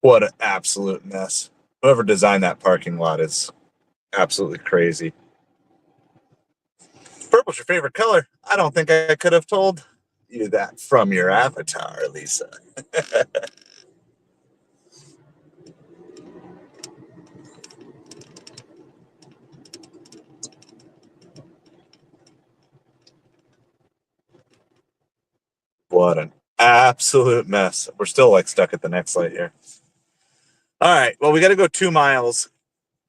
What an absolute mess. Whoever designed that parking lot is absolutely crazy. Purple's your favorite color. I don't think I could have told you that from your avatar, Lisa. What an absolute mess. We're still like stuck at the next light here. All right. Well, we got to go 2 miles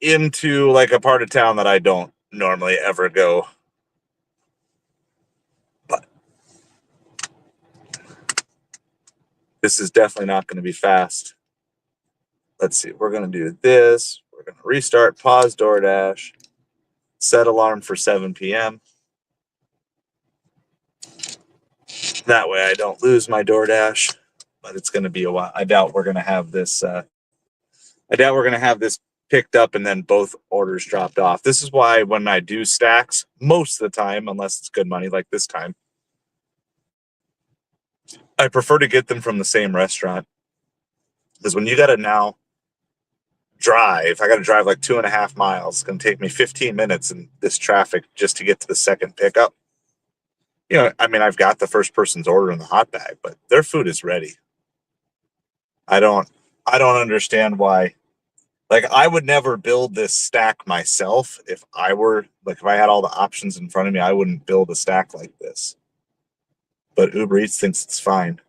into like a part of town that I don't normally ever go. But this is definitely not going to be fast. Let's see. We're going to do this. We're going to restart, pause DoorDash, set alarm for 7 p.m. That way I don't lose my DoorDash, but it's going to be a while. I doubt we're going to have this. I doubt we're going to have this picked up and then both orders dropped off. This is why when I do stacks, most of the time, unless it's good money like this time, I prefer to get them from the same restaurant. Because when you got to now drive, I got to drive like 2.5 miles. It's going to take me 15 minutes in this traffic just to get to the second pickup. You know, I mean, I've got the first person's order in the hot bag, but their food is ready. I don't understand why. Like, I would never build this stack myself if I were like, if I had all the options in front of me, I wouldn't build a stack like this. But Uber Eats thinks it's fine.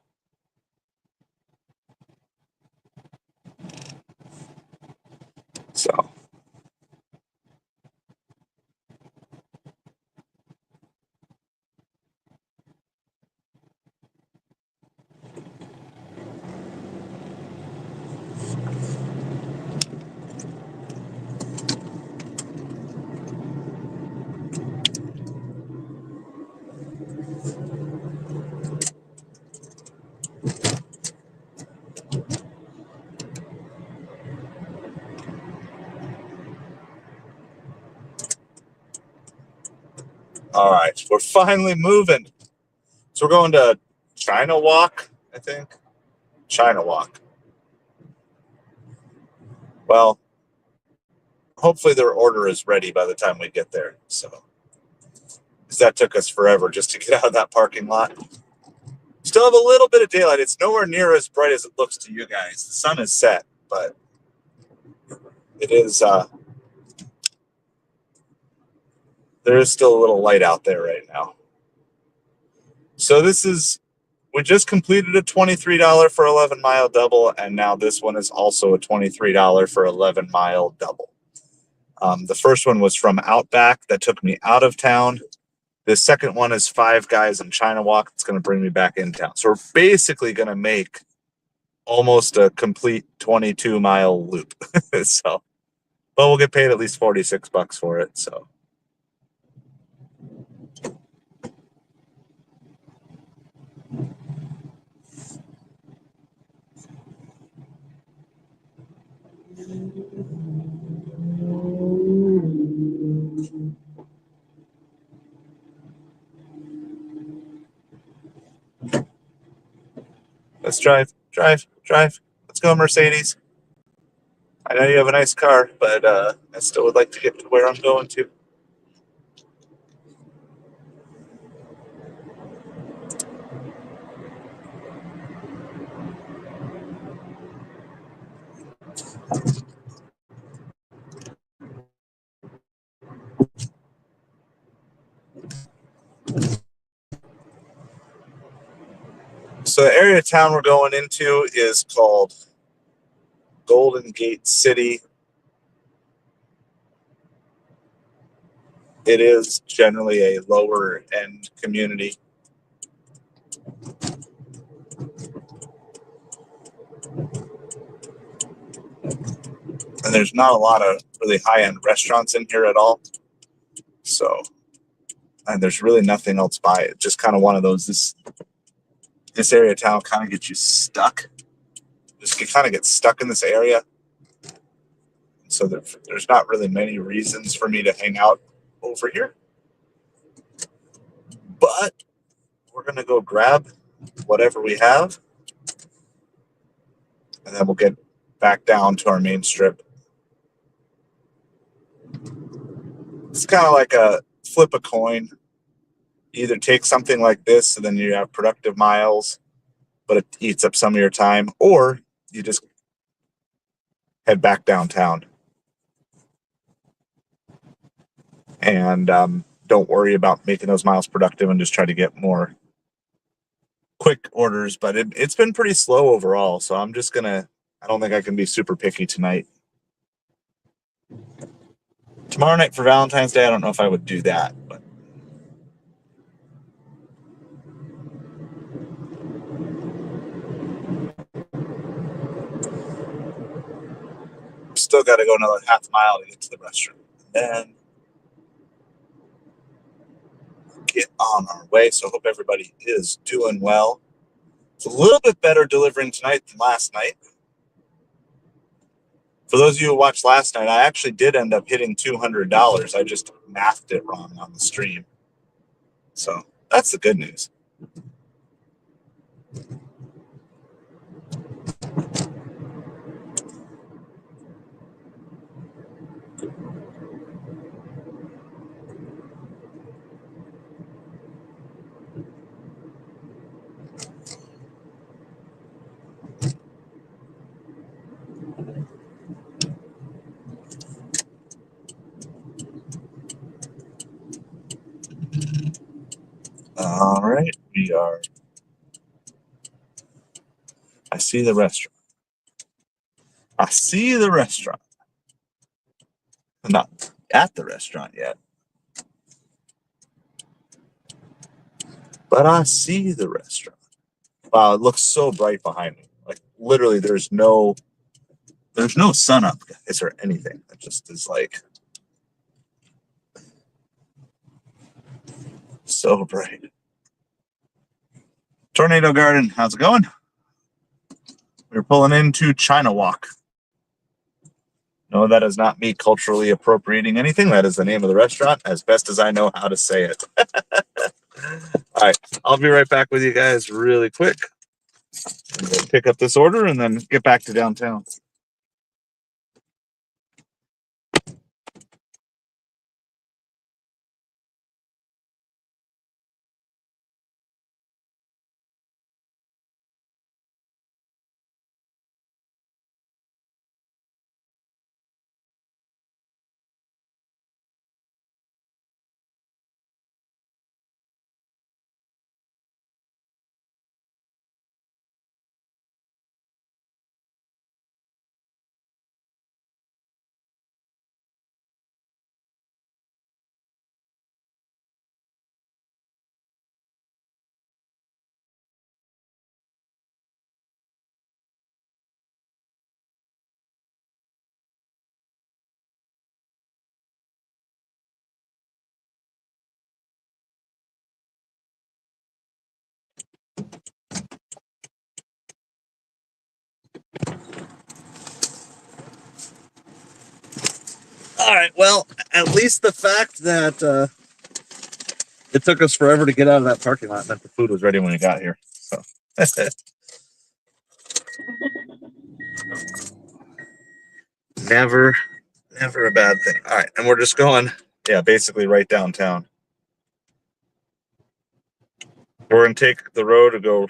So We're finally moving. So we're going to China Walk, I think. China Walk. Well, hopefully their order is ready by the time we get there. So, because that took us forever just to get out of that parking lot. Still have a little bit of daylight. It's nowhere near as bright as it looks to you guys. The sun is set, but it is, there is still a little light out there right now. So we just completed a $23 for 11-mile double, and now this one is also a $23 for 11-mile double. The first one was from Outback that took me out of town. The second one is Five Guys in China Walk. It's going to bring me back in town. So we're basically going to make almost a complete 22-mile loop. So, but we'll get paid at least $46 for it. So. Let's drive. Let's go, Mercedes. I know you have a nice car, but I still would like to get to where I'm going to. So the area of town we're going into is called Golden Gate City. It is generally a lower end community. And there's not a lot of really high-end restaurants in here at all. So, and there's really nothing else by it. Just kind of one of those, this area of town kind of gets you stuck. You kind of get stuck in this area. So there's not really many reasons for me to hang out over here. But we're going to go grab whatever we have. And then we'll get back down to our main strip. It's kind of like a flip a coin. You either take something like this and then you have productive miles, but it eats up some of your time, or you just head back downtown and don't worry about making those miles productive and just try to get more quick orders. But it's been pretty slow overall, so I don't think I can be super picky tonight. Tomorrow night for Valentine's Day, I don't know if I would do that, but still got to go another half mile to get to the restaurant. And get on our way. So I hope everybody is doing well. It's a little bit better delivering tonight than last night. For those of you who watched last night, I actually did end up hitting $200. I just mathed it wrong on the stream. So that's the good news. All right, I see the restaurant. I'm not at the restaurant yet, but I see the restaurant. Wow, it looks so bright behind me. Like literally, there's no sun up, guys, or anything. It just is like so bright. Tornado Garden, how's it going? We're pulling into China Walk. No, that is not me culturally appropriating anything. That is the name of the restaurant, as best as I know how to say it. All right, I'll be right back with you guys really quick. We'll pick up this order and then get back to downtown. All right, well, at least the fact that it took us forever to get out of that parking lot meant the food was ready when we got here. So never, never a bad thing. All right, and we're just going, yeah, basically right downtown. We're gonna take the road to go.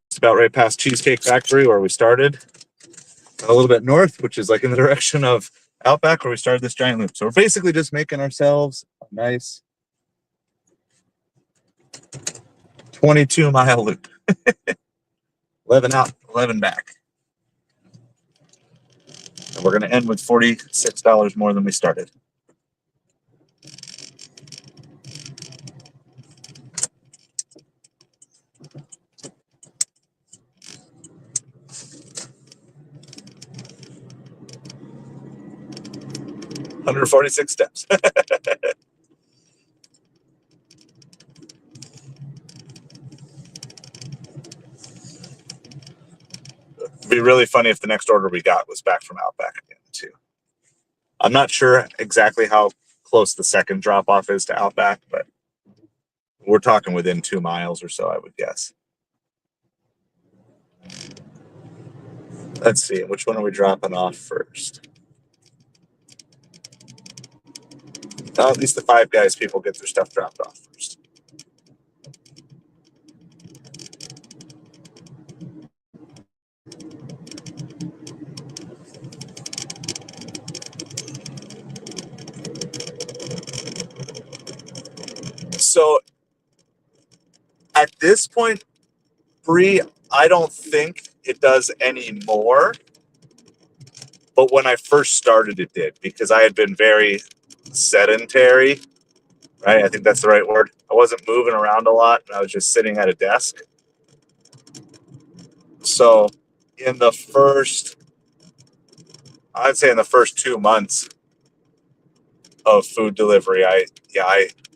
It's about right past Cheesecake Factory where we started. A little bit north, which is like in the direction of Outback where we started this giant loop. So we're basically just making ourselves a nice 22-mile loop. 11 out, 11 back. And we're going to end with $46 more than we started. $146 steps. It'd be really funny if the next order we got was back from Outback again, too. I'm not sure exactly how close the second drop off is to Outback, but we're talking within 2 miles or so, I would guess. Let's see, which one are we dropping off first? At least the Five Guys people get their stuff dropped off first. So at this point, Bree, I don't think it does anymore. But when I first started, it did because I had been very sedentary, right? I think that's the right word. I wasn't moving around a lot and I was just sitting at a desk. So in the first, I'd say in the first 2 months of food delivery,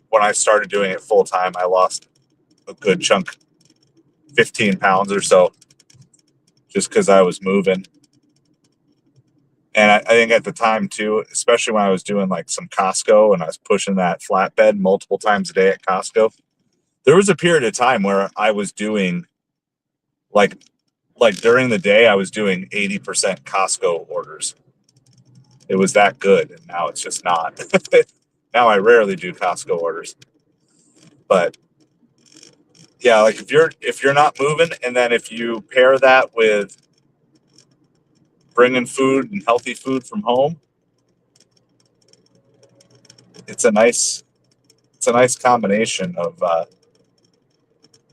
when I started doing it full time, I lost a good chunk, 15 pounds or so, just because I was moving. And I think at the time too, especially when I was doing like some Costco and I was pushing that flatbed multiple times a day at Costco, there was a period of time where I was doing like during the day, I was doing 80% Costco orders. It was that good. And now it's just not. Now I rarely do Costco orders. But yeah, like if you're not moving, and then if you pair that with bringing food and healthy food from home, it's a nice combination of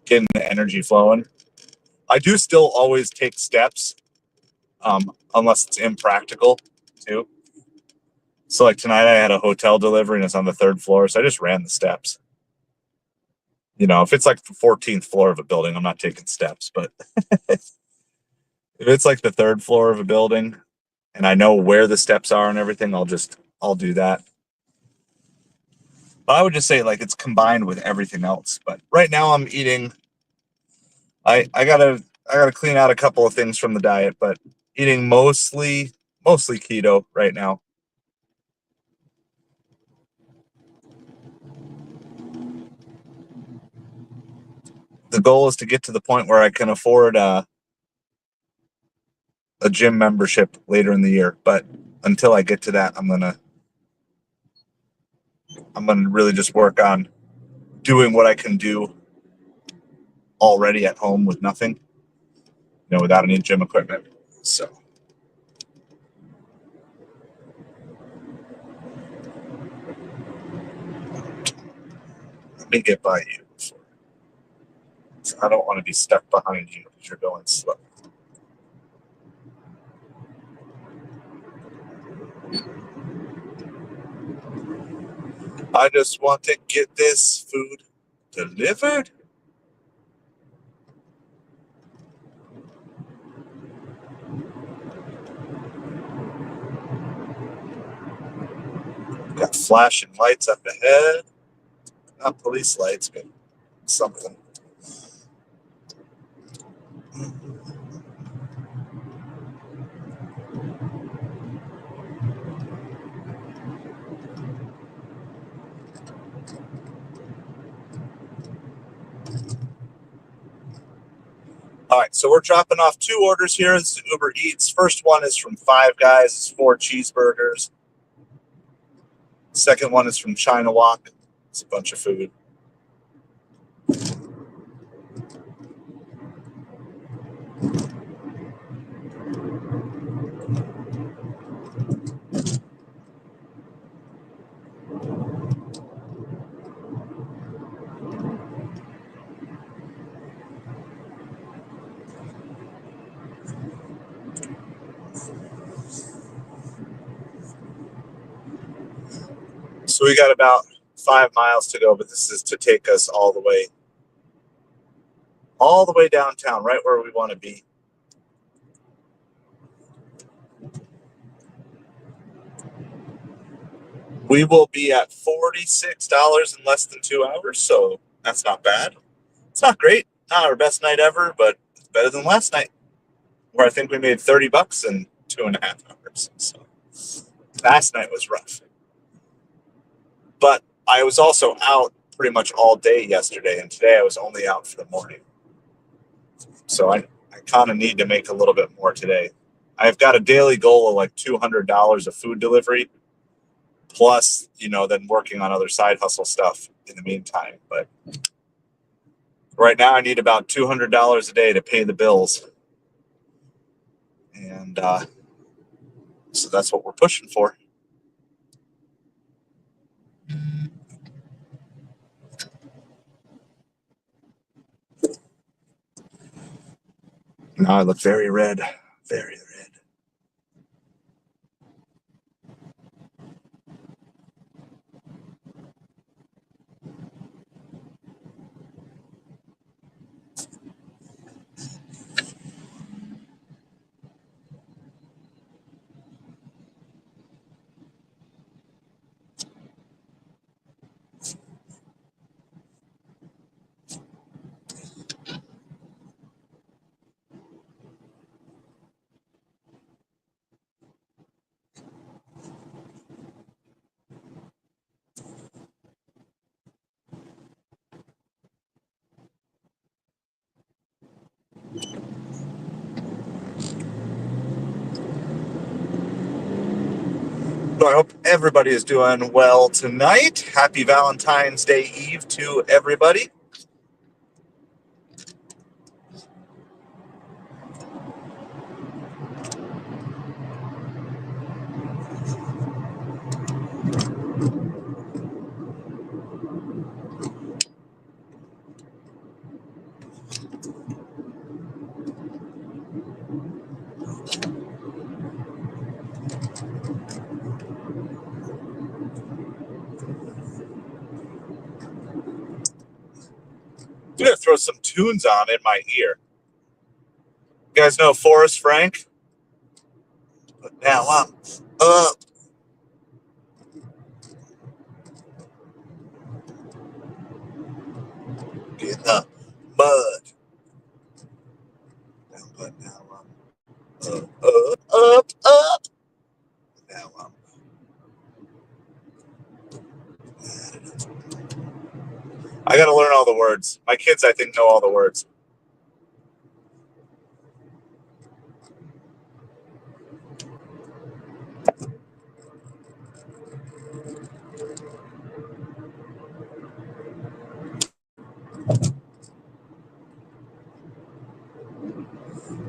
getting the energy flowing. I do still always take steps, unless it's impractical too. So like tonight I had a hotel delivery and it's on the 3rd floor, so I just ran the steps. You know, if it's like the 14th floor of a building, I'm not taking steps, but if it's like the 3rd floor of a building and I know where the steps are and everything, I'll do that. But I would just say like it's combined with everything else. But right now I'm eating I gotta clean out a couple of things from the diet, but eating mostly keto right now. The goal is to get to the point where I can afford a gym membership later in the year. But until I get to that, I'm gonna really just work on doing what I can do already at home with nothing, without any gym equipment. So let me get by you. I don't want to be stuck behind you because you're going slow. I just want to get this food delivered. Got flashing lights up ahead. Not police lights, but something. All right, so we're dropping off 2 orders here. This is Uber Eats. First one is from Five Guys. It's 4 cheeseburgers. Second one is from China Walk. It's a bunch of food. So we got about 5 miles to go, but this is to take us all the way downtown, right where we want to be. We will be at $46 in less than 2 hours, so that's not bad. It's not great, not our best night ever, but it's better than last night, where I think we made $30 in 2.5 hours. So last night was rough. But I was also out pretty much all day yesterday, and today I was only out for the morning. So I kind of need to make a little bit more today. I've got a daily goal of like $200 of food delivery, plus, then working on other side hustle stuff in the meantime. But right now I need about $200 a day to pay the bills. And so that's what we're pushing for. Now I look very red, very red. So I hope everybody is doing well tonight. Happy Valentine's Day Eve to everybody. I'm going to throw some tunes on in my ear. You guys know Forrest Frank? But now I'm up. In the mud. but now I'm up. Now I'm. I got to learn all the words. My kids, I think, know all the words.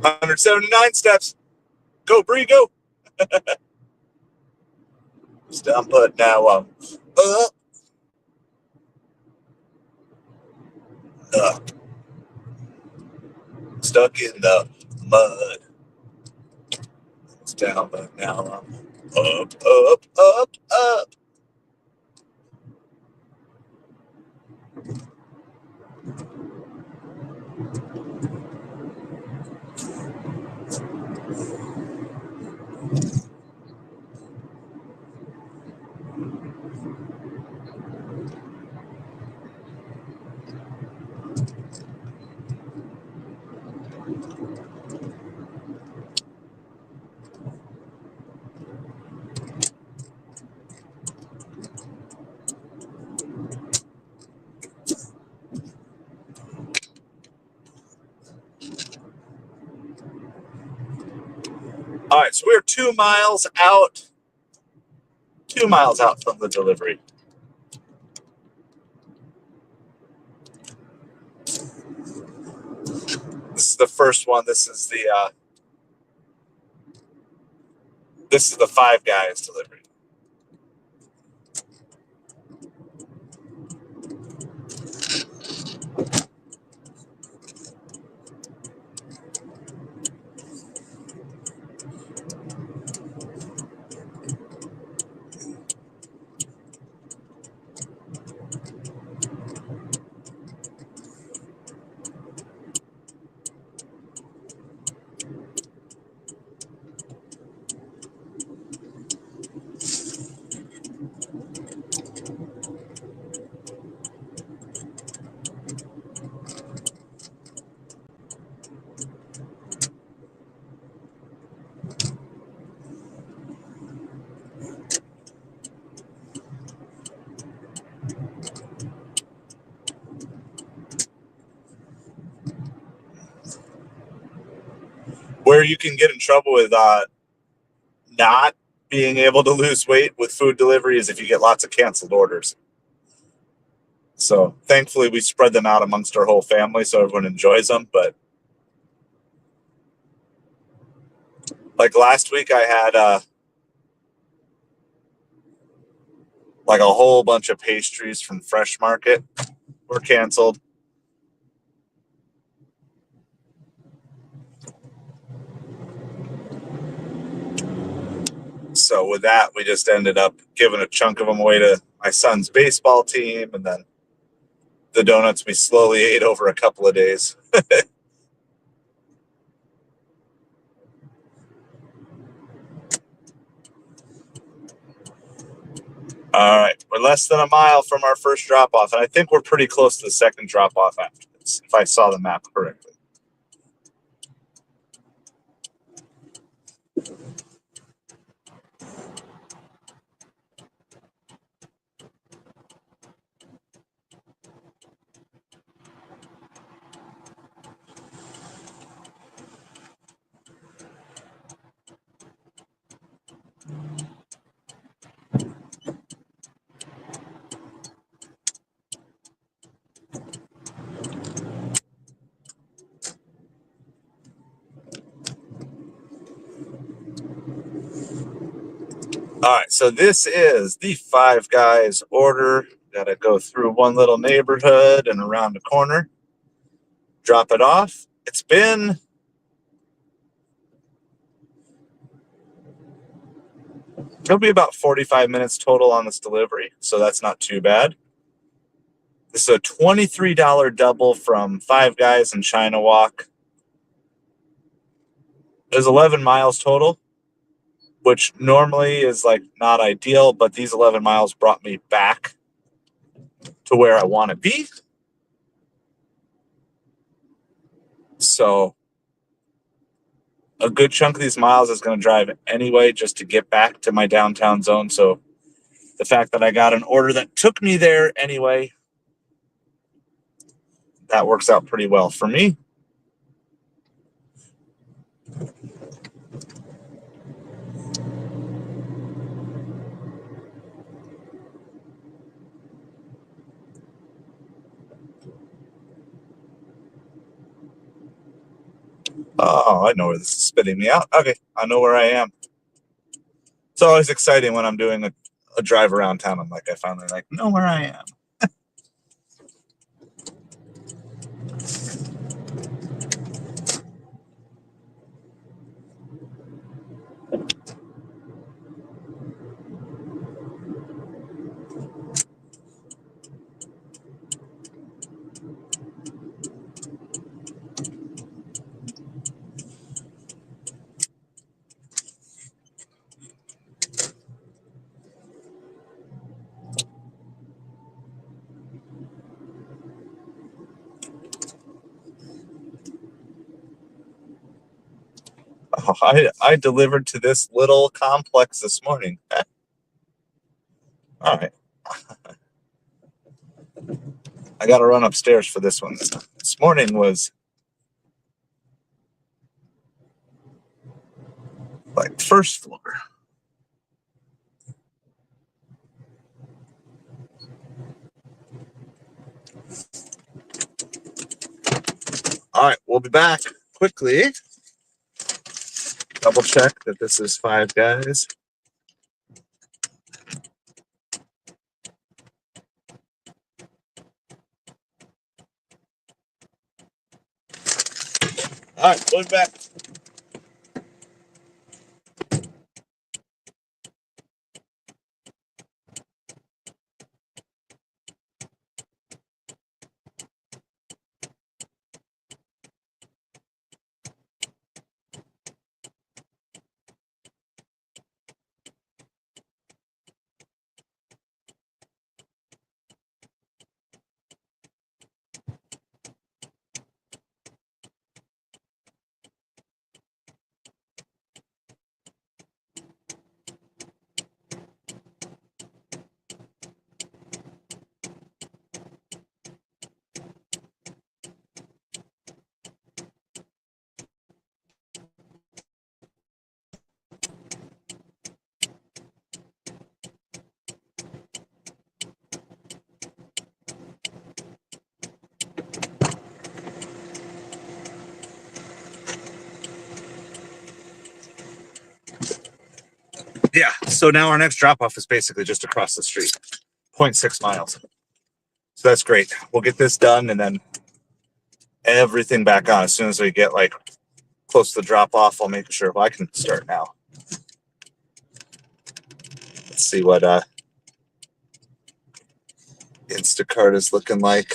$179 steps. Go, Bree, go. Down, but now I'm up. Stuck in the mud. It's down, but now I'm up. All right, so we're 2 miles out. 2 miles out from the delivery. This is the first one. This is the Five Guys delivery. Where you can get in trouble with not being able to lose weight with food delivery is if you get lots of canceled orders. So thankfully we spread them out amongst our whole family so everyone enjoys them. But like last week I had like a whole bunch of pastries from Fresh Market were canceled. So with that, we just ended up giving a chunk of them away to my son's baseball team, and then the donuts we slowly ate over a couple of days. All right, we're less than a mile from our first drop-off, and I think we're pretty close to the second drop-off after this, if I saw the map correctly. All right, so this is the Five Guys order. Got to go through one little neighborhood and around the corner, drop it off. It'll be about 45 minutes total on this delivery, so that's not too bad. This is a $23 double from Five Guys in China Walk. There's 11 miles total, which normally is like not ideal, but these 11 miles brought me back to where I want to be. So a good chunk of these miles is going to drive anyway just to get back to my downtown zone. So the fact that I got an order that took me there anyway, that works out pretty well for me. Oh, I know where this is spitting me out. Okay, I know where I am. It's always exciting when I'm doing a drive around town. I'm like, I finally know where I am. Oh, I delivered to this little complex this morning. All right. I got to run upstairs for this one. This morning was like first floor. All right, we'll be back quickly. Double check that this is Five Guys. All right, we'll be back. Yeah, so now our next drop off is basically just across the street, 0.6 miles. So that's great. We'll get this done and then everything back on. As soon as we get close to the drop off, I'll make sure. Well, I can start now. Let's see what Instacart is looking like.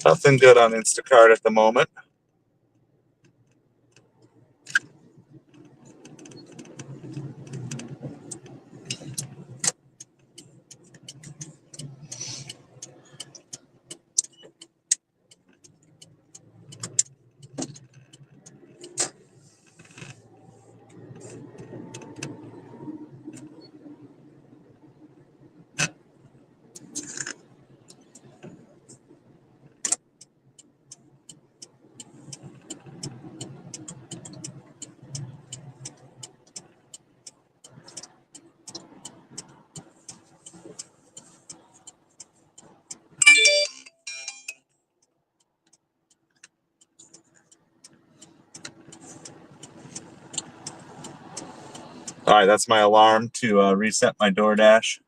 Nothing good on Instacart at the moment. All right, that's my alarm to reset my DoorDash.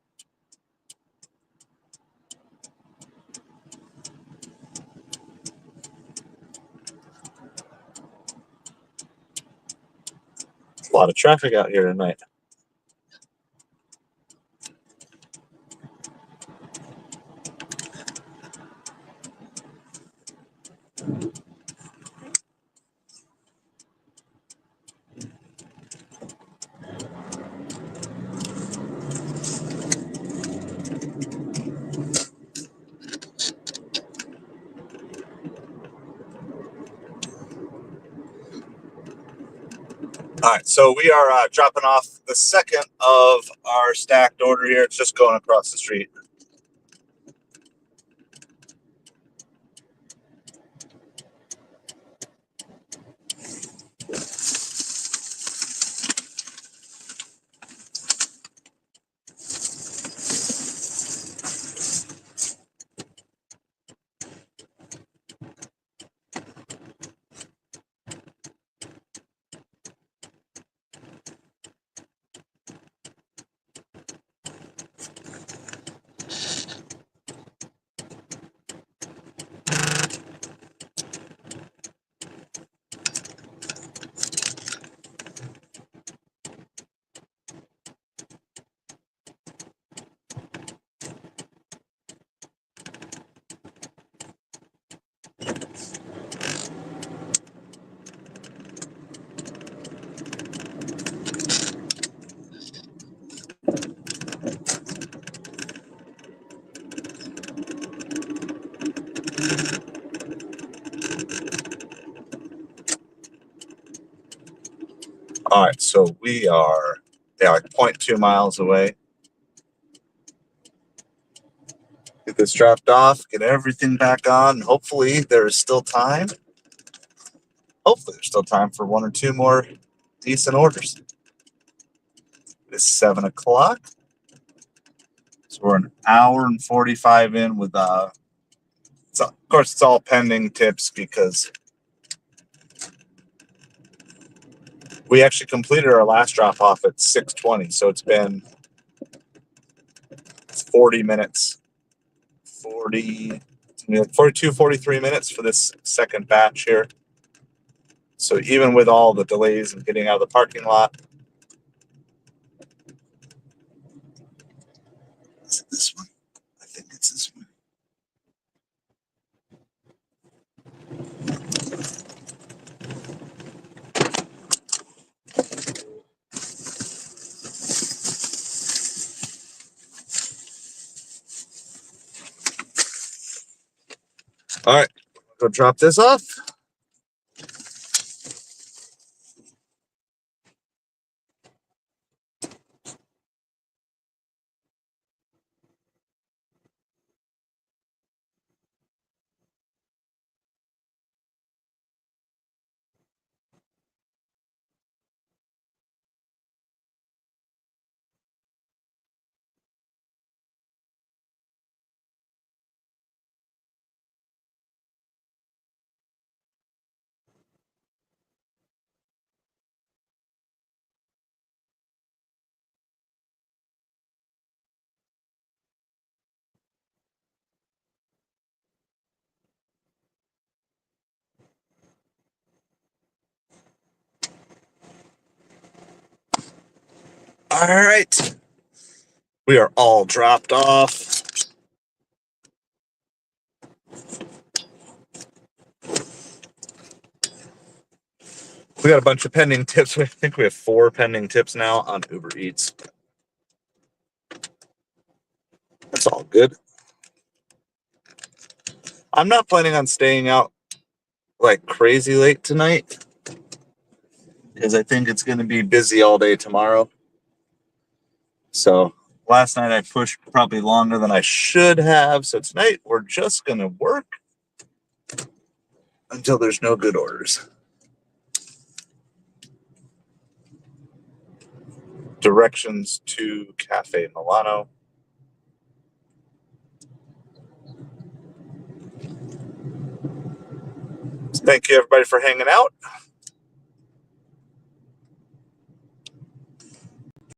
A lot of traffic out here tonight. All right, so we are dropping off the second of our stacked order here. It's just going across the street. All right, so we are like 0.2 miles away. Get this dropped off, get everything back on. Hopefully there is still time. Hopefully there's still time for one or two more decent orders. It's 7 o'clock. So we're an hour and 45 in with so of course it's all pending tips because we actually completed our last drop off at 6:20. So it's been 40 minutes. 42, 43 minutes for this second batch here. So even with all the delays and getting out of the parking lot. Is it this one? I think it's this one. All right, go drop this off. All right, we are all dropped off. We got a bunch of pending tips. I think we have 4 pending tips now on Uber Eats. That's all good. I'm not planning on staying out like crazy late tonight because I think it's going to be busy all day tomorrow. So last night I pushed probably longer than I should have. So tonight we're just going to work until there's no good orders. Directions to Cafe Milano. So thank you everybody for hanging out.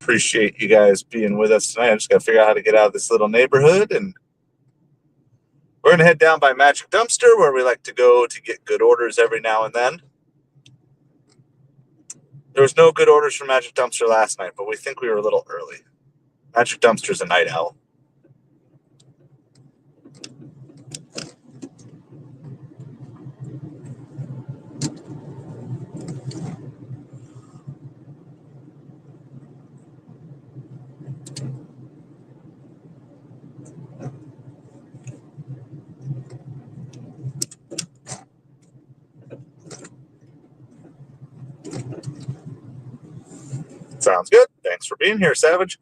Appreciate you guys being with us tonight. I just got to figure out how to get out of this little neighborhood, and we're going to head down by Magic Dumpster where we like to go to get good orders every now and then. There was no good orders from Magic Dumpster last night, but we think we were a little early. Magic Dumpster's a night owl. Sounds good. Thanks for being here, Savage.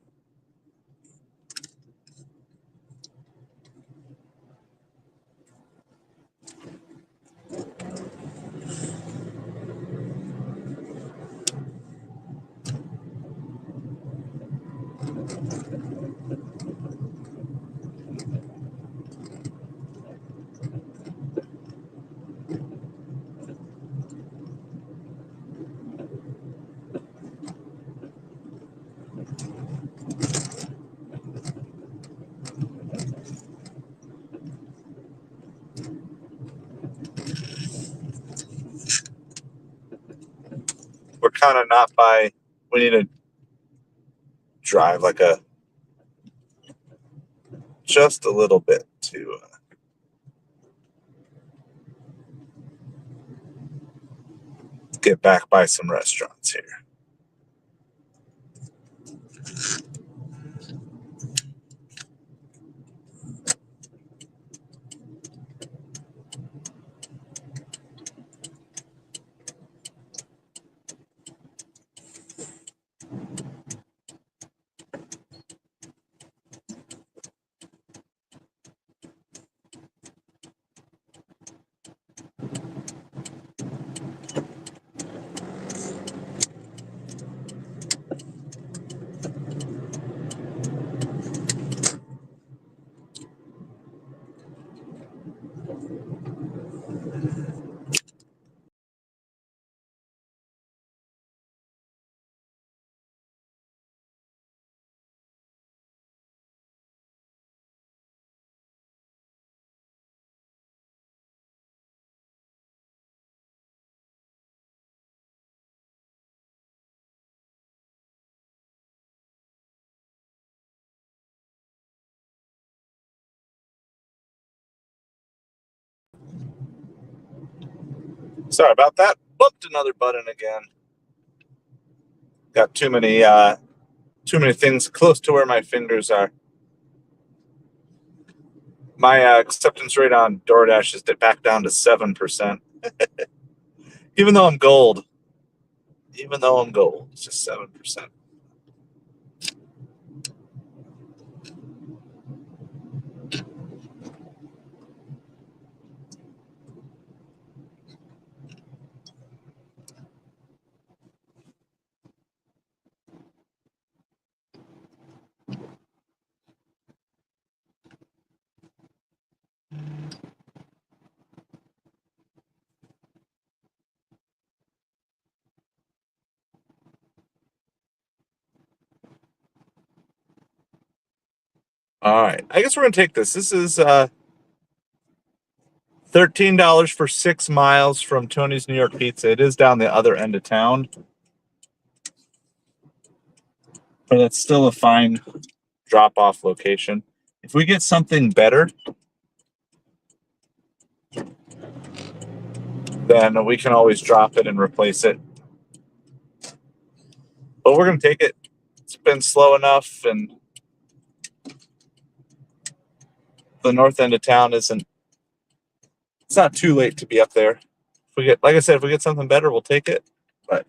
We're kind of not by, we need to drive like just a little bit to get back by some restaurants here. Sorry about that. Bumped another button again. Got too many things close to where my fingers are. My acceptance rate on DoorDash is back down to 7%. Even though I'm gold. It's just 7%. All right. I guess we're going to take this. This is $13 for 6 miles from Tony's New York Pizza. It is down the other end of town. But it's still a fine drop-off location. If we get something better, then we can always drop it and replace it. But we're going to take it. It's been slow enough, and the north end of town it's not too late to be up there. If we get, like I said, if we get something better, we'll take it. But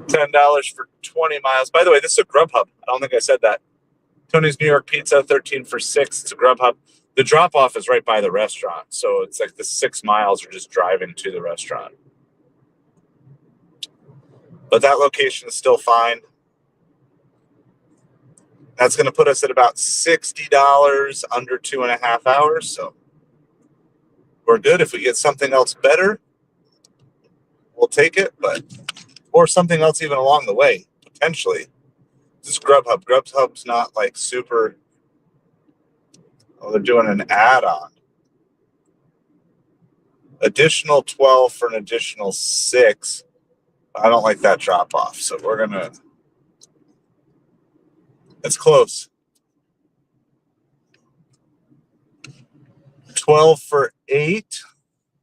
$10 for 20 miles. By the way, this is a Grubhub. I don't think I said that. Tony's New York Pizza, 13 for 6. It's a Grubhub. The drop-off is right by the restaurant, so it's like the 6 miles are just driving to the restaurant. But that location is still fine. That's going to put us at about $60 under 2.5 hours, so we're good. If we get something else better, we'll take it, or something else even along the way, potentially. This is Grubhub. Grubhub's not like super. Oh, they're doing an add-on. Additional 12 for an additional 6. I don't like that drop-off, so we're gonna. It's close. 12 for 8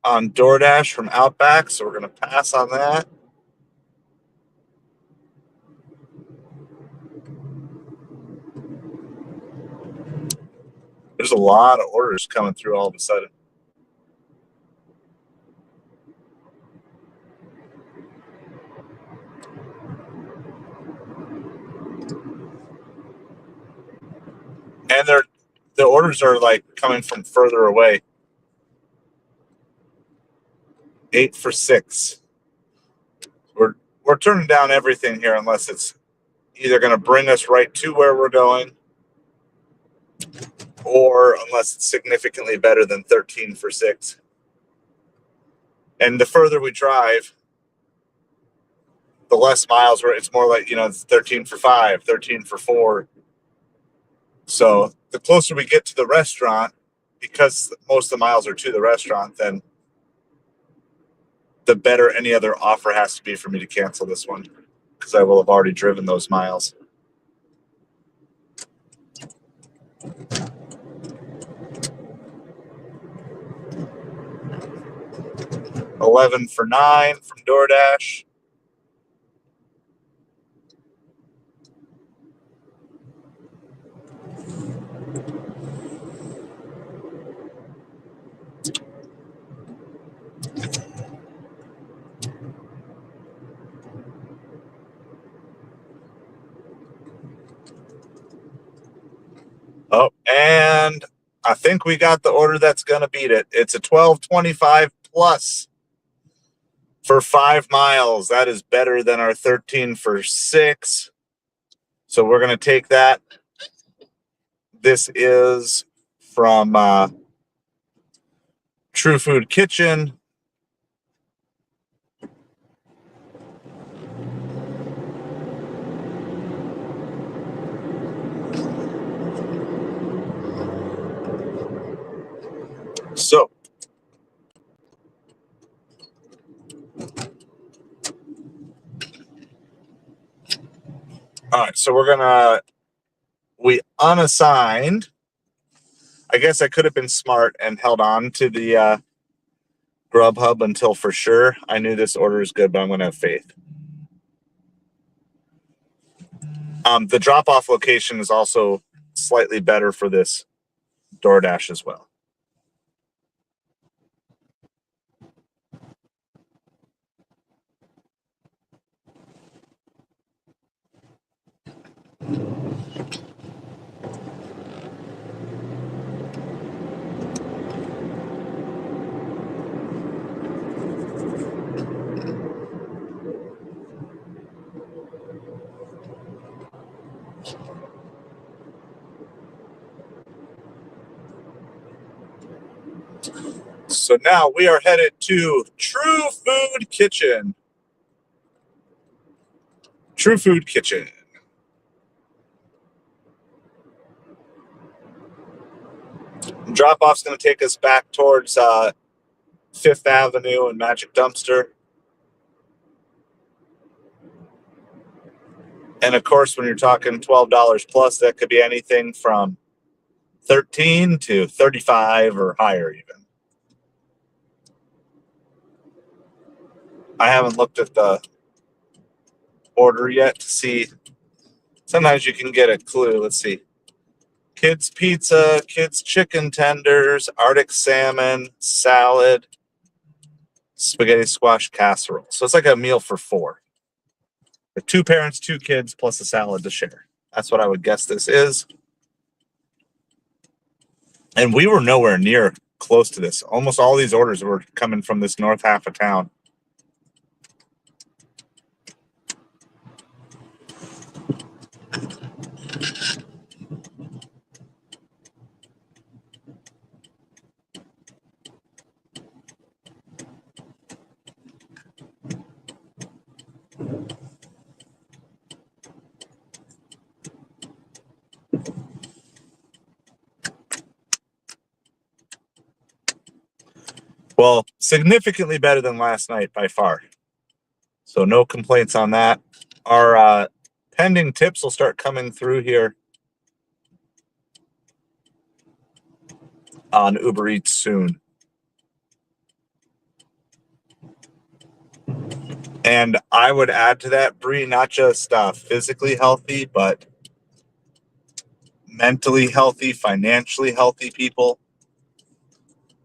on DoorDash from Outback, so we're going to pass on that. There's a lot of orders coming through all of a sudden. And the orders are like coming from further away. 8 for 6. We're turning down everything here unless it's either going to bring us right to where we're going, or unless it's significantly better than 13 for 6. And the further we drive, the less miles where it's more like, it's 13 for 5, 13 for 4. So the closer we get to the restaurant, because most of the miles are to the restaurant, then the better any other offer has to be for me to cancel this one, because I will have already driven those miles. $11 for 9 from DoorDash. Oh, and I think we got the order that's going to beat it. It's a $12.25 plus for 5 miles. That is better than our 13 for 6. So we're going to take that. This is from True Food Kitchen. So all right, so we unassigned. I guess I could have been smart and held on to the Grubhub until for sure I knew this order is good, but I'm going to have faith. The drop-off location is also slightly better for this DoorDash as well. So now we are headed to True Food Kitchen. True Food Kitchen. Drop-off's going to take us back towards 5th Avenue and Magic Dumpster. And of course, when you're talking $12 plus, that could be anything from 13 to 35 or higher even. I haven't looked at the order yet to see. Sometimes you can get a clue. Let's see. Kids pizza, kids chicken tenders, Arctic salmon, salad, spaghetti squash casserole. So it's like a meal for 4. 2 parents, 2 kids, plus a salad to share. That's what I would guess this is. And we were nowhere near close to this. Almost all these orders were coming from this north half of town. Well, significantly better than last night by far. So no complaints on that. Our pending tips will start coming through here on Uber Eats soon. And I would add to that, Bree, not just physically healthy, but mentally healthy, financially healthy people.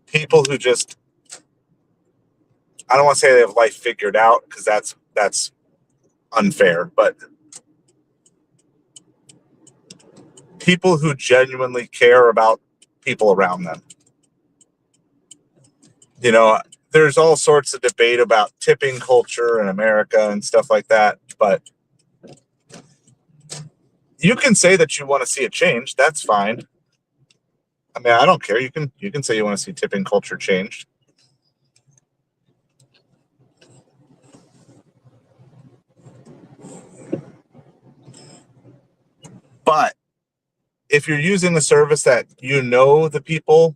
People who just, I don't want to say they have life figured out, because that's unfair, but people who genuinely care about people around them. You know, there's all sorts of debate about tipping culture in America and stuff like that, but you can say that you want to see a change. That's fine. I mean, I don't care. You can say you want to see tipping culture changed. But if you're using a service that you know the people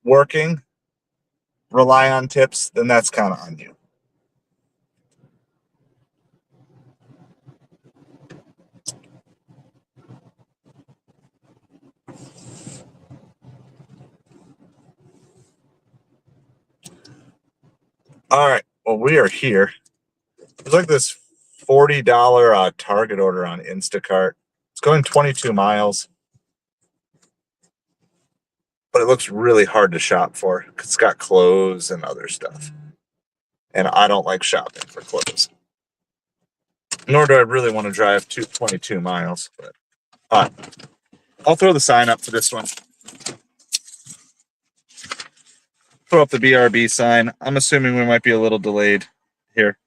working rely on tips, then that's kind of on you. All right. Well, we are here. There's like this $40 Target order on Instacart. It's going 22 miles, but it looks really hard to shop for because it's got clothes and other stuff. And I don't like shopping for clothes. Nor do I really want to drive 22 miles. But I'll throw the sign up for this one. Throw up the BRB sign. I'm assuming we might be a little delayed here.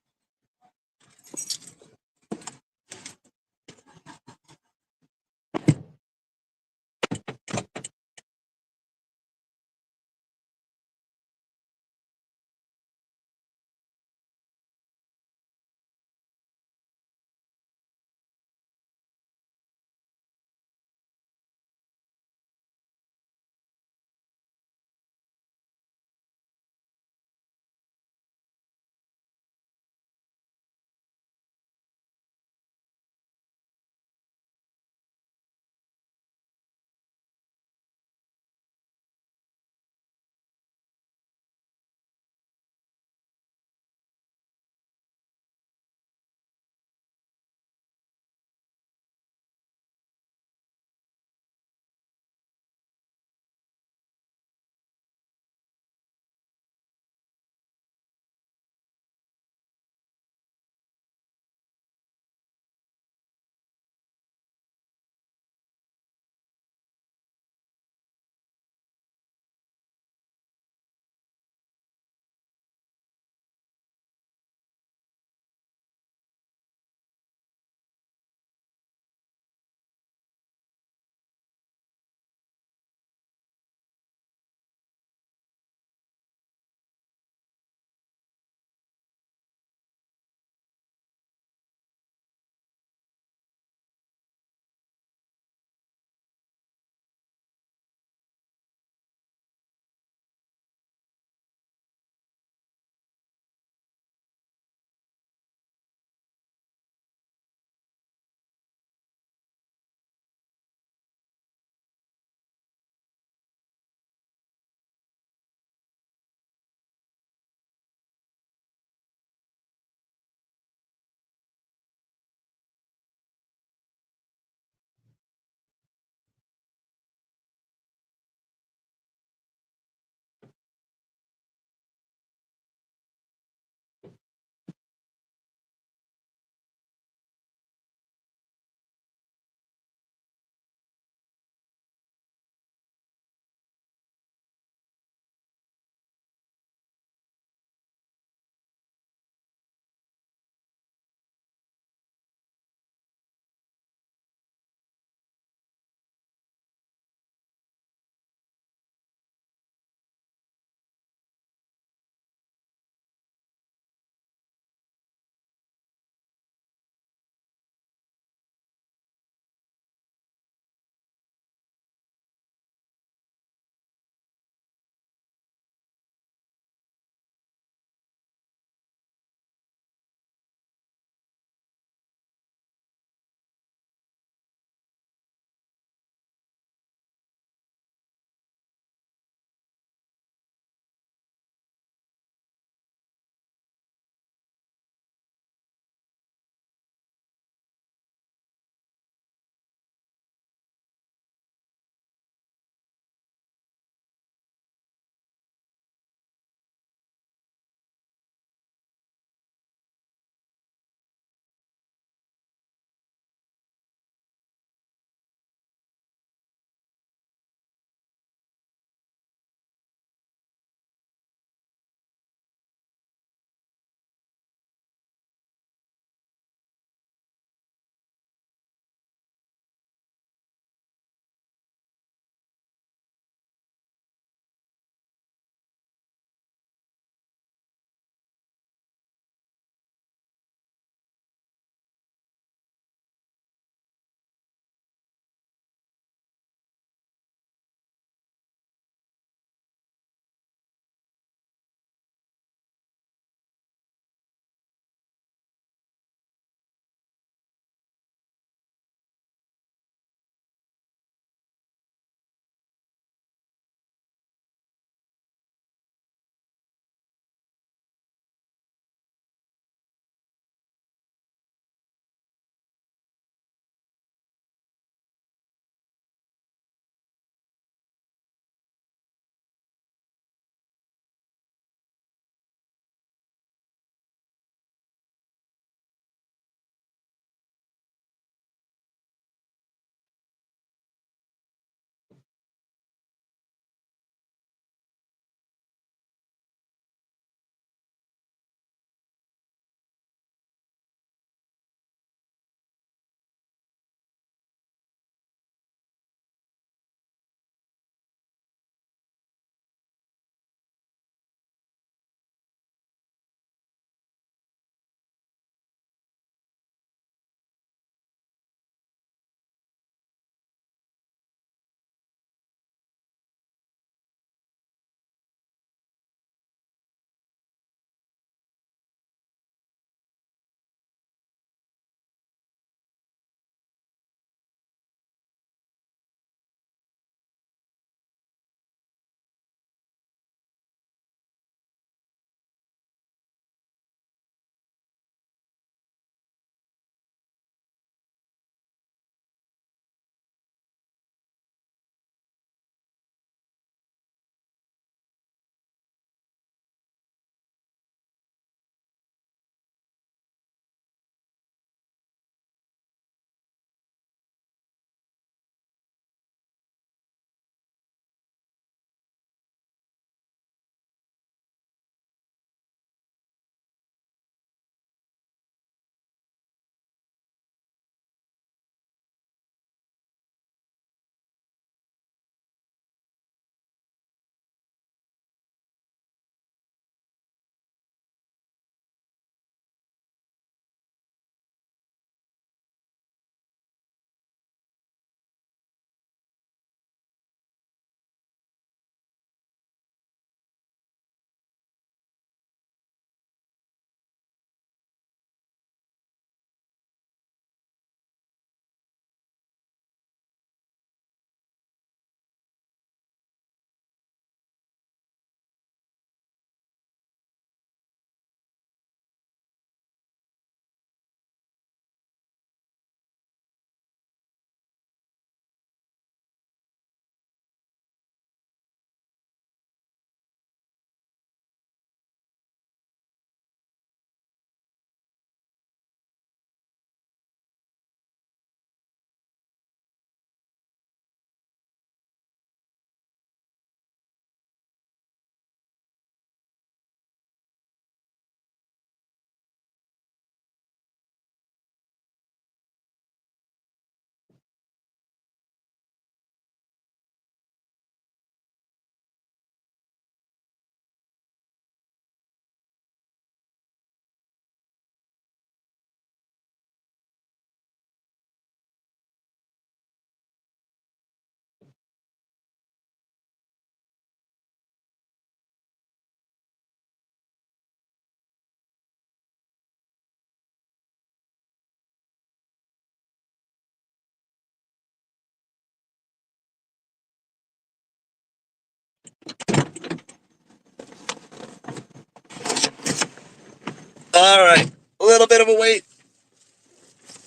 All right, a little bit of a wait.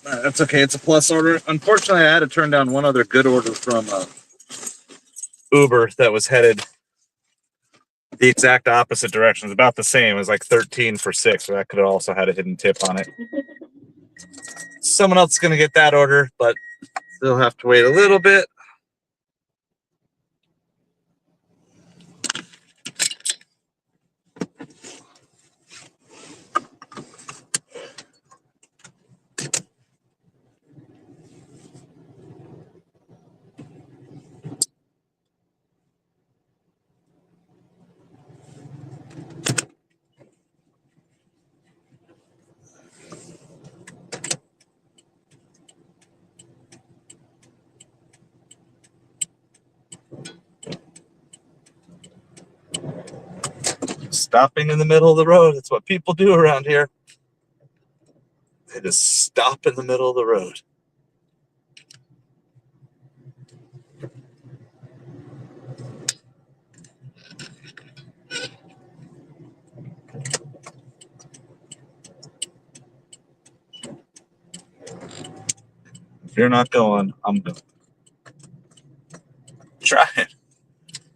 That's okay. It's a plus order. Unfortunately, I had to turn down one other good order from Uber that was headed the exact opposite direction. It's about the same. It was like 13 for 6, so that could have also had a hidden tip on it. Someone else is going to get that order, but they'll have to wait a little bit. Stopping in the middle of the road. That's what people do around here. They just stop in the middle of the road. If you're not going, I'm going.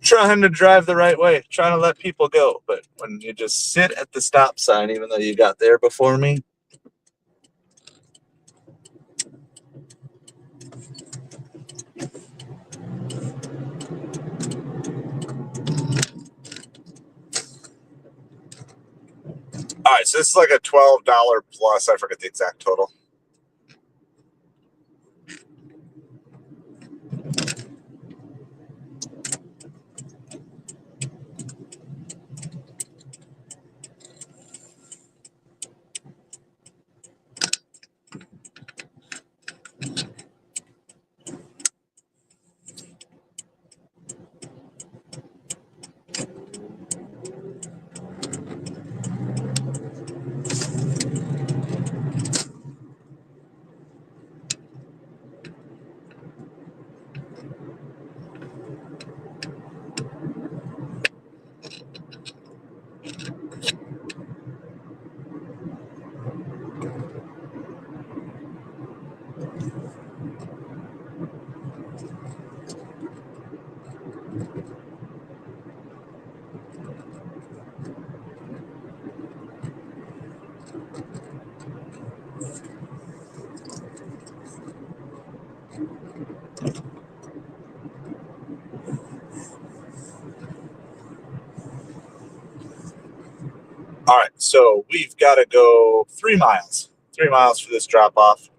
Trying to drive the right way, trying to let people go. But when you just sit at the stop sign, even though you got there before me, all right, so this is like a $12 plus. I forget the exact total. All right, so we've got to go 3 miles. 3 miles for this drop off.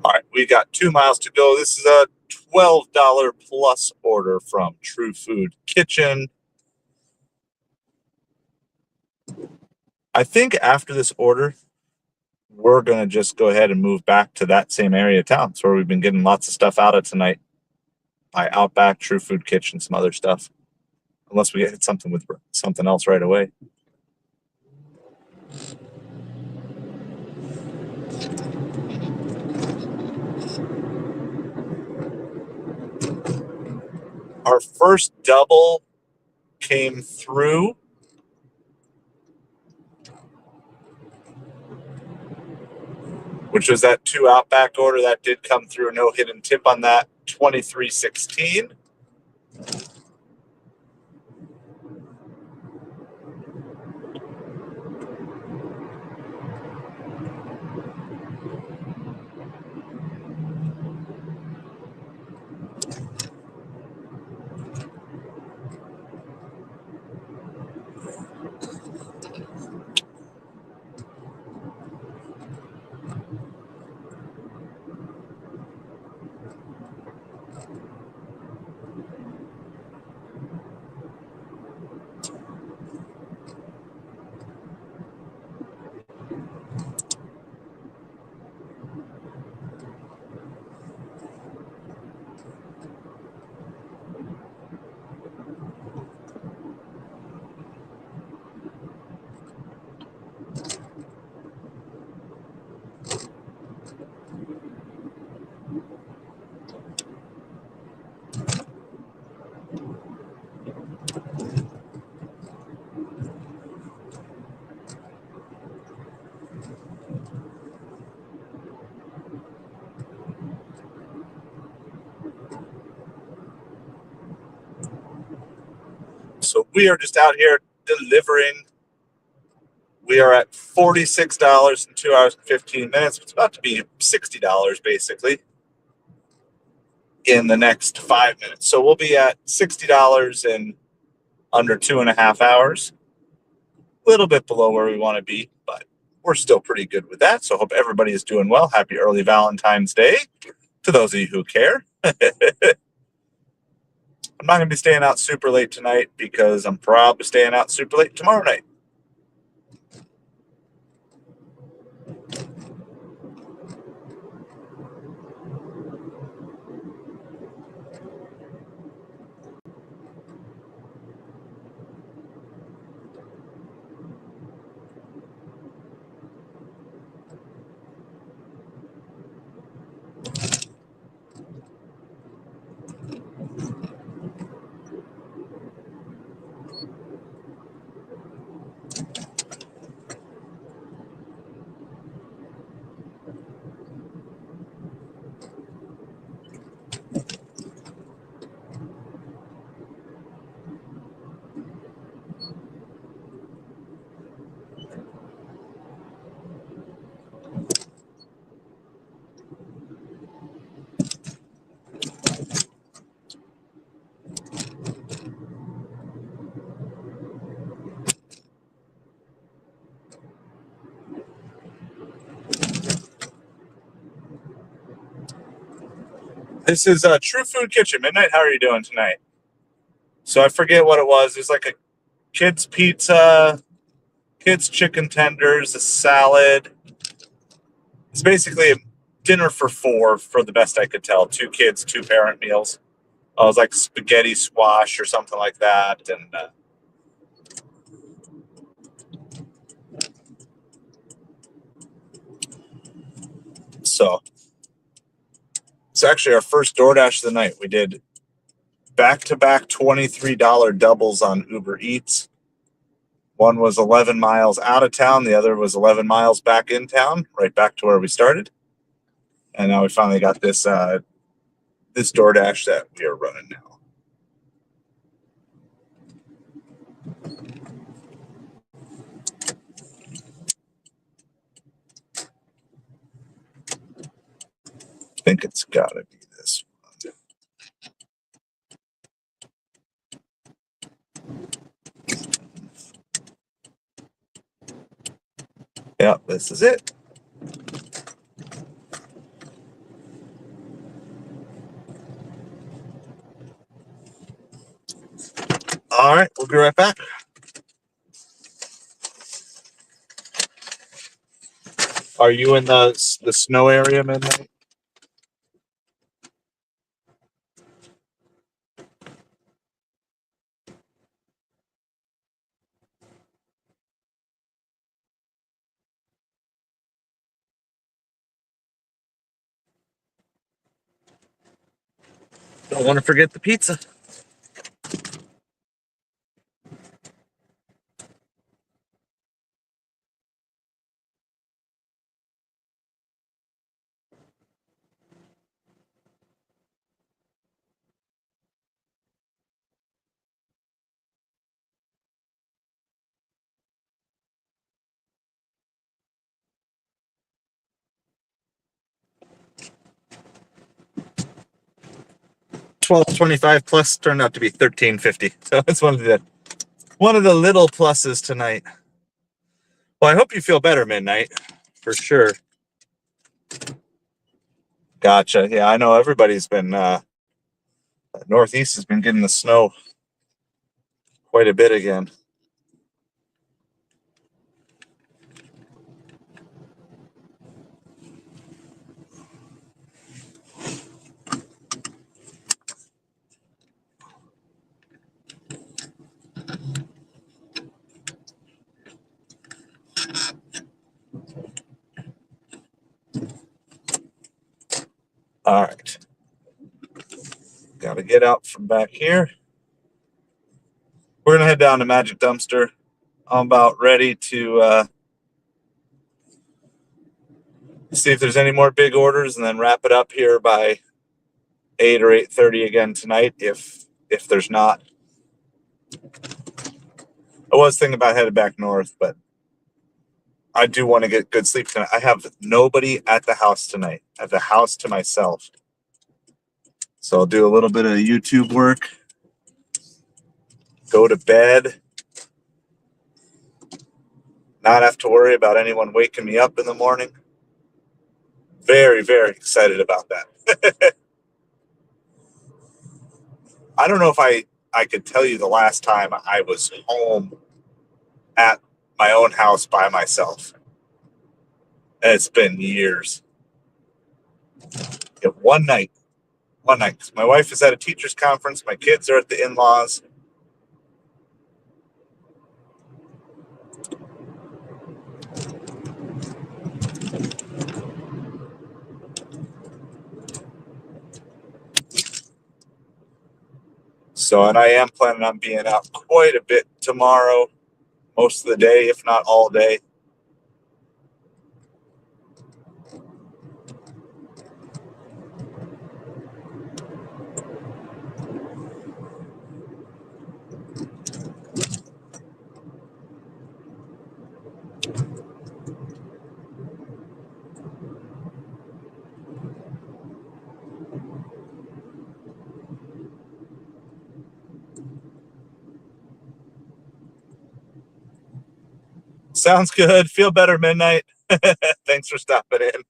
All right, we got 2 miles to go. This is a $12 plus order from True Food Kitchen. I think after this order, we're going to just go ahead and move back to that same area of town. It's where we've been getting lots of stuff out of tonight. By Outback, True Food Kitchen, some other stuff. Unless we get something with something else right away. Our first double came through. Which was that 2 Outback order that did come through. No hidden tip on that. $23.16. So we are just out here delivering. We are at $46 in 2 hours and 15 minutes. It's about to be $60 basically in the next 5 minutes. So we'll be at $60 in under 2.5 hours. A little bit below where we want to be, but we're still pretty good with that. So hope everybody is doing well. Happy early Valentine's Day to those of you who care. I'm not going to be staying out super late tonight because I'm probably staying out super late tomorrow night. This is True Food Kitchen Midnight. How are you doing tonight? So I forget what it was. There's like a kid's pizza, kids chicken tenders, a salad. It's basically a dinner for four, for the best I could tell. 2 kids, 2 parent meals. It was like spaghetti squash or something like that, and so it's actually our first DoorDash of the night. We did back-to-back $23 doubles on Uber Eats. One was 11 miles out of town. The other was 11 miles back in town, right back to where we started. And now we finally got this this DoorDash that we are running now. I think it's got to be this one. Yeah, this is it. All right, we'll be right back. Are you in the snow area, Midnight? Don't want to forget the pizza. $12.25 plus turned out to be $13.50. So it's one of the little pluses tonight. Well, I hope you feel better, Midnight, for sure. Gotcha. Yeah, I know everybody's been Northeast has been getting the snow quite a bit again. All right. Got to get out from back here. We're going to head down to Magic Dumpster. I'm about ready to see if there's any more big orders and then wrap it up here by 8 or 8:30 again tonight if there's not. I was thinking about headed back north, but I do want to get good sleep tonight. I have nobody at the house tonight. I have the house to myself. So I'll do a little bit of YouTube work, go to bed, not have to worry about anyone waking me up in the morning. Very, very excited about that. I don't know if I could tell you the last time I was home at my own house by myself. It's been years. Yeah, one night. 'Cause my wife is at a teacher's conference. My kids are at the in-laws. So, and I am planning on being out quite a bit tomorrow, most of the day, if not all day. Sounds good. Feel better, Midnight. Thanks for stopping in.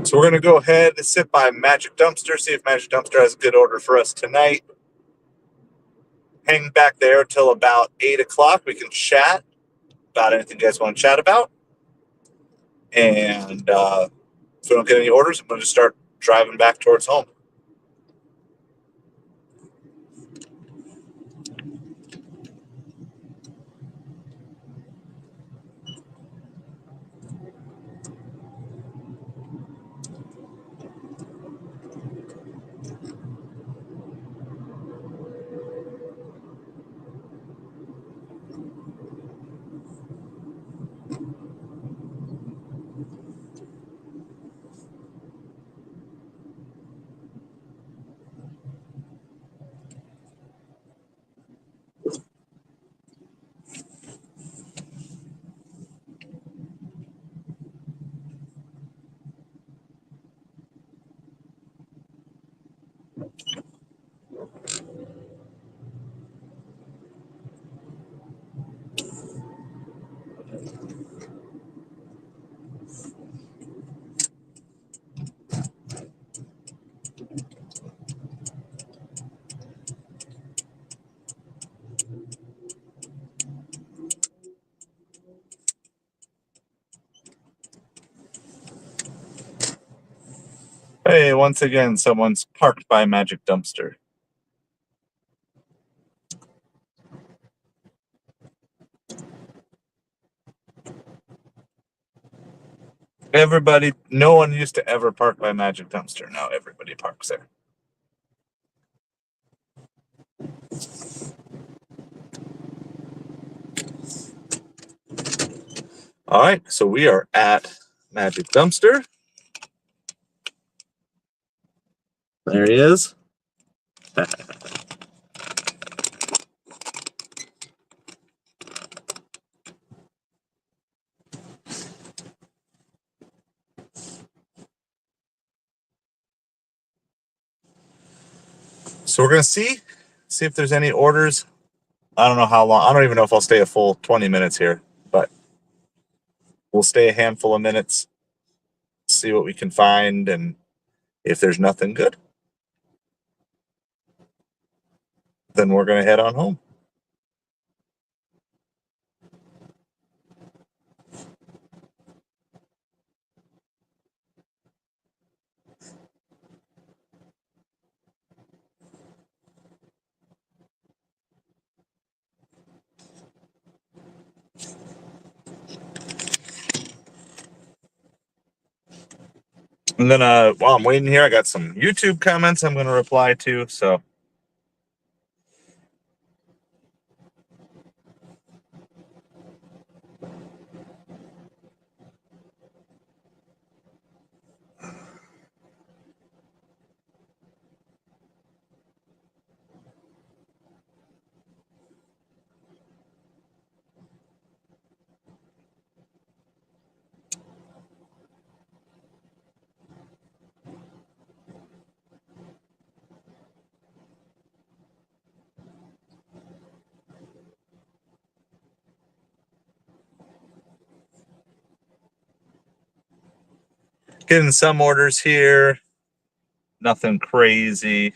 So we're going to go ahead and sit by Magic Dumpster, see if Magic Dumpster has a good order for us tonight. Hang back there till about 8 o'clock. We can chat about anything you guys want to chat about. And if we don't get any orders, I'm going to start driving back towards home. Hey, once again, someone's parked by Magic Dumpster. Everybody, no one used to ever park by Magic Dumpster. Now everybody parks there. All right, so we are at Magic Dumpster. There he is. So we're gonna see if there's any orders. I don't know how long. I don't even know if I'll stay a full 20 minutes here, but we'll stay a handful of minutes, see what we can find, and if there's nothing good, then we're gonna head on home. And then while I'm waiting here, I got some YouTube comments I'm gonna reply to. So getting some orders here, nothing crazy.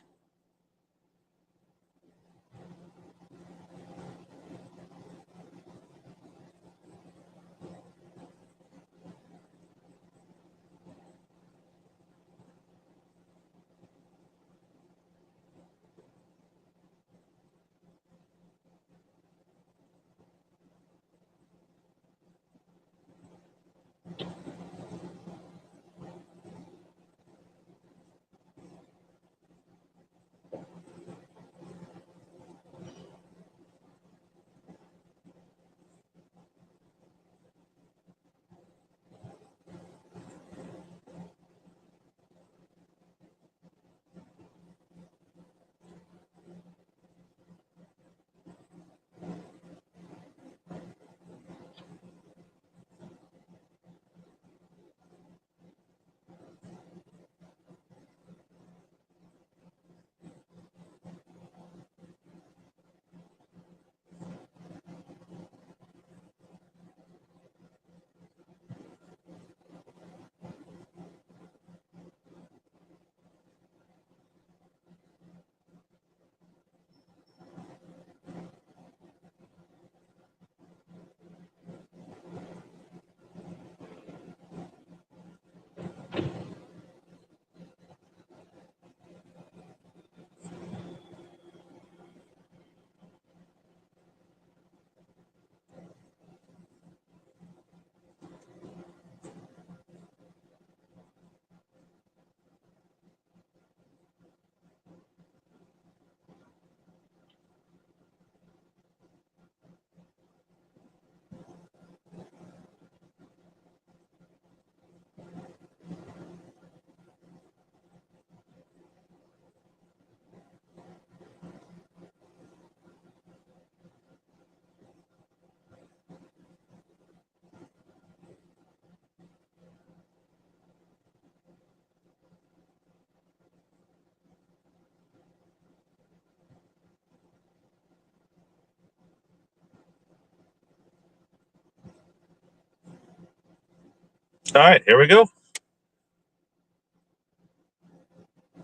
All right, here we go.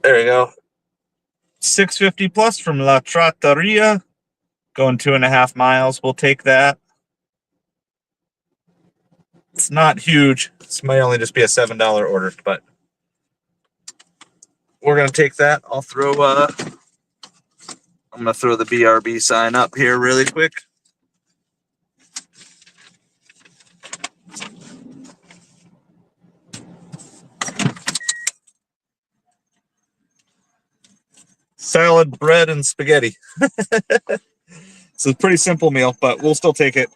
There we go. 650 plus from La Trattoria. Going 2.5 miles. We'll take that. It's not huge. This may only just be a $7 order, but we're gonna take that. I'm gonna throw the BRB sign up here really quick. Salad, bread, and spaghetti. It's a pretty simple meal, but we'll still take it.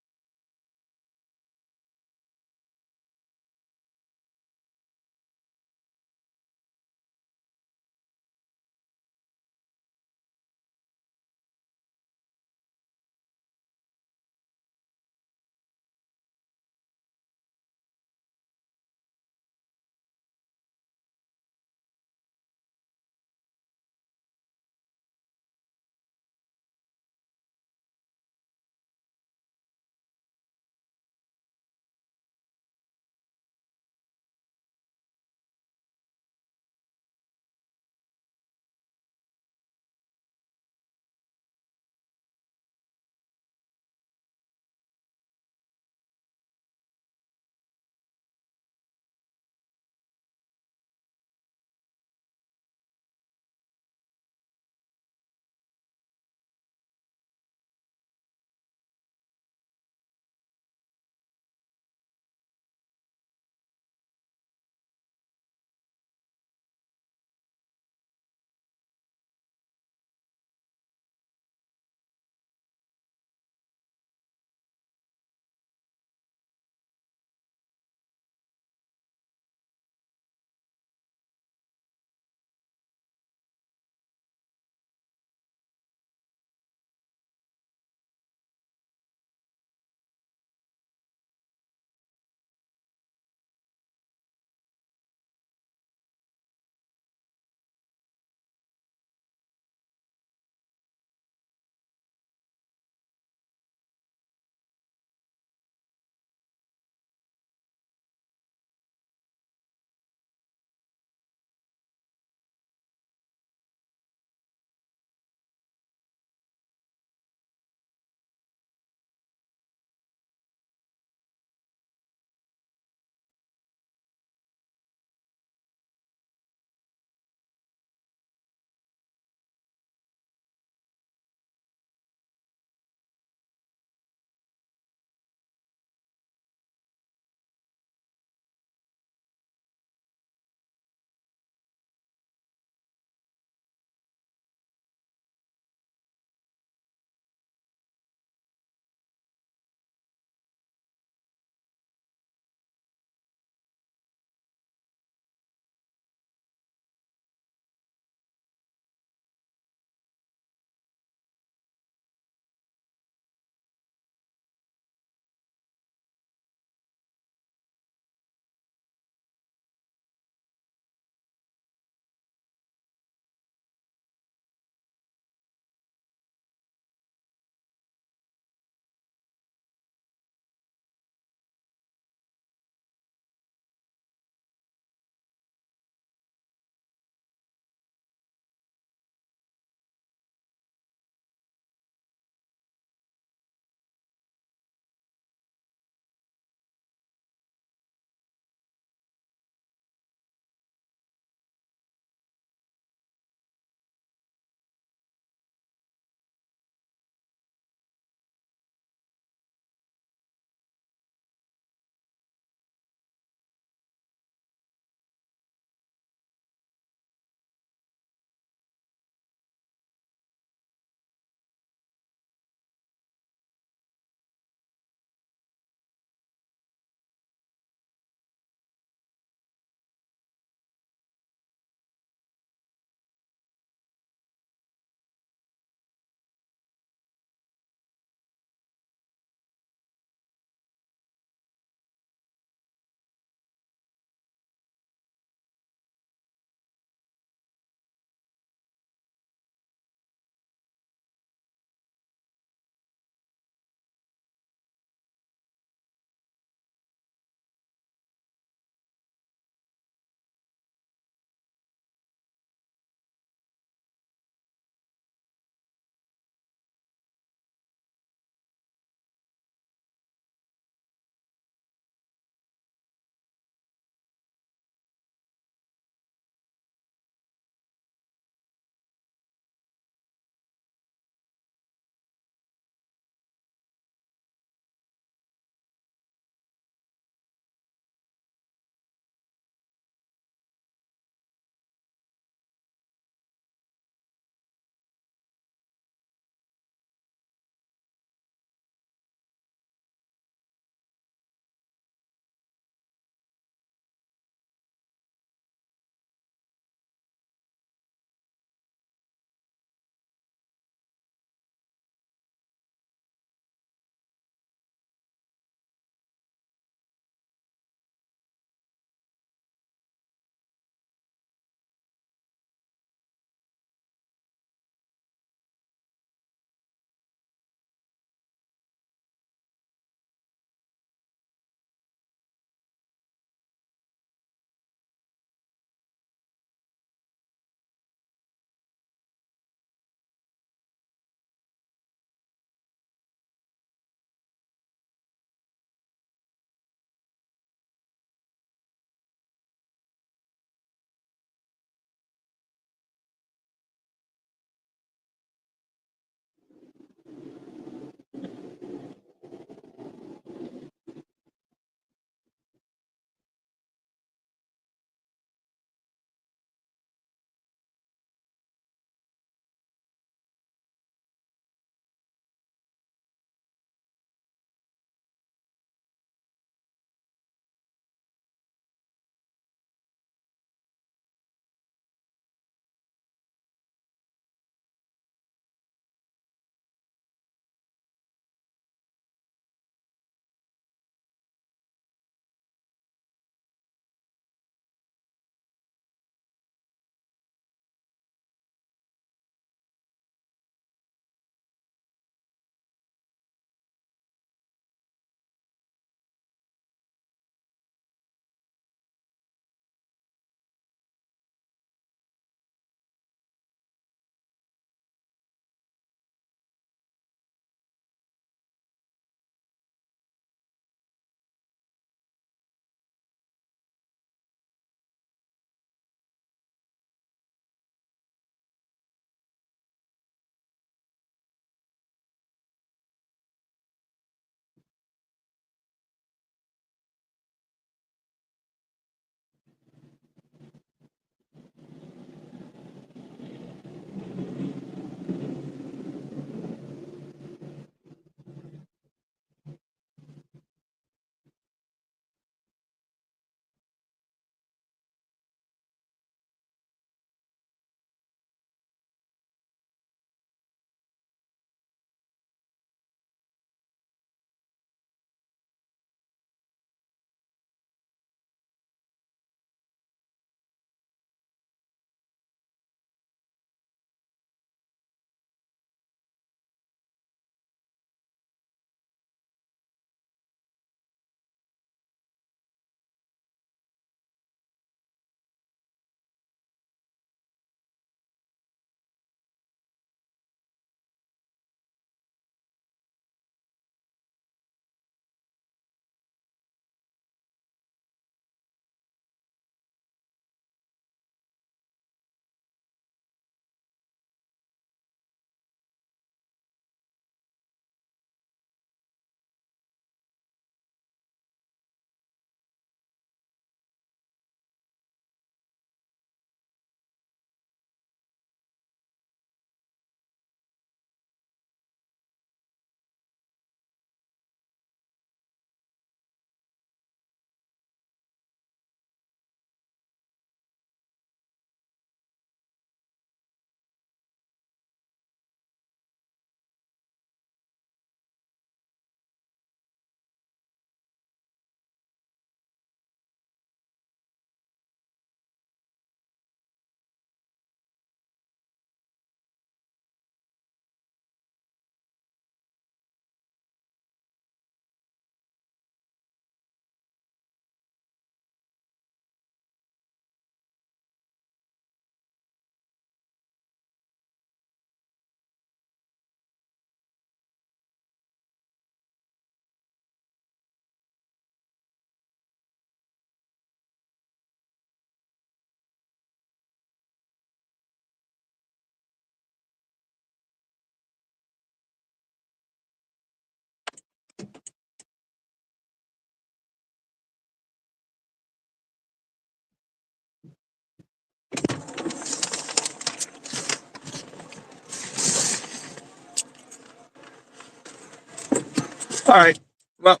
All right. Well,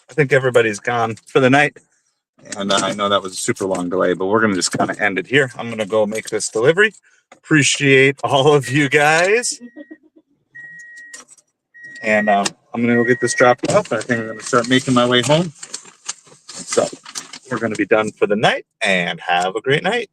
I think everybody's gone for the night. And I know that was a super long delay, but we're going to just kind of end it here. I'm going to go make this delivery. Appreciate all of you guys. And I'm going to go get this dropped off. I think I'm going to start making my way home. So we're going to be done for the night, and have a great night.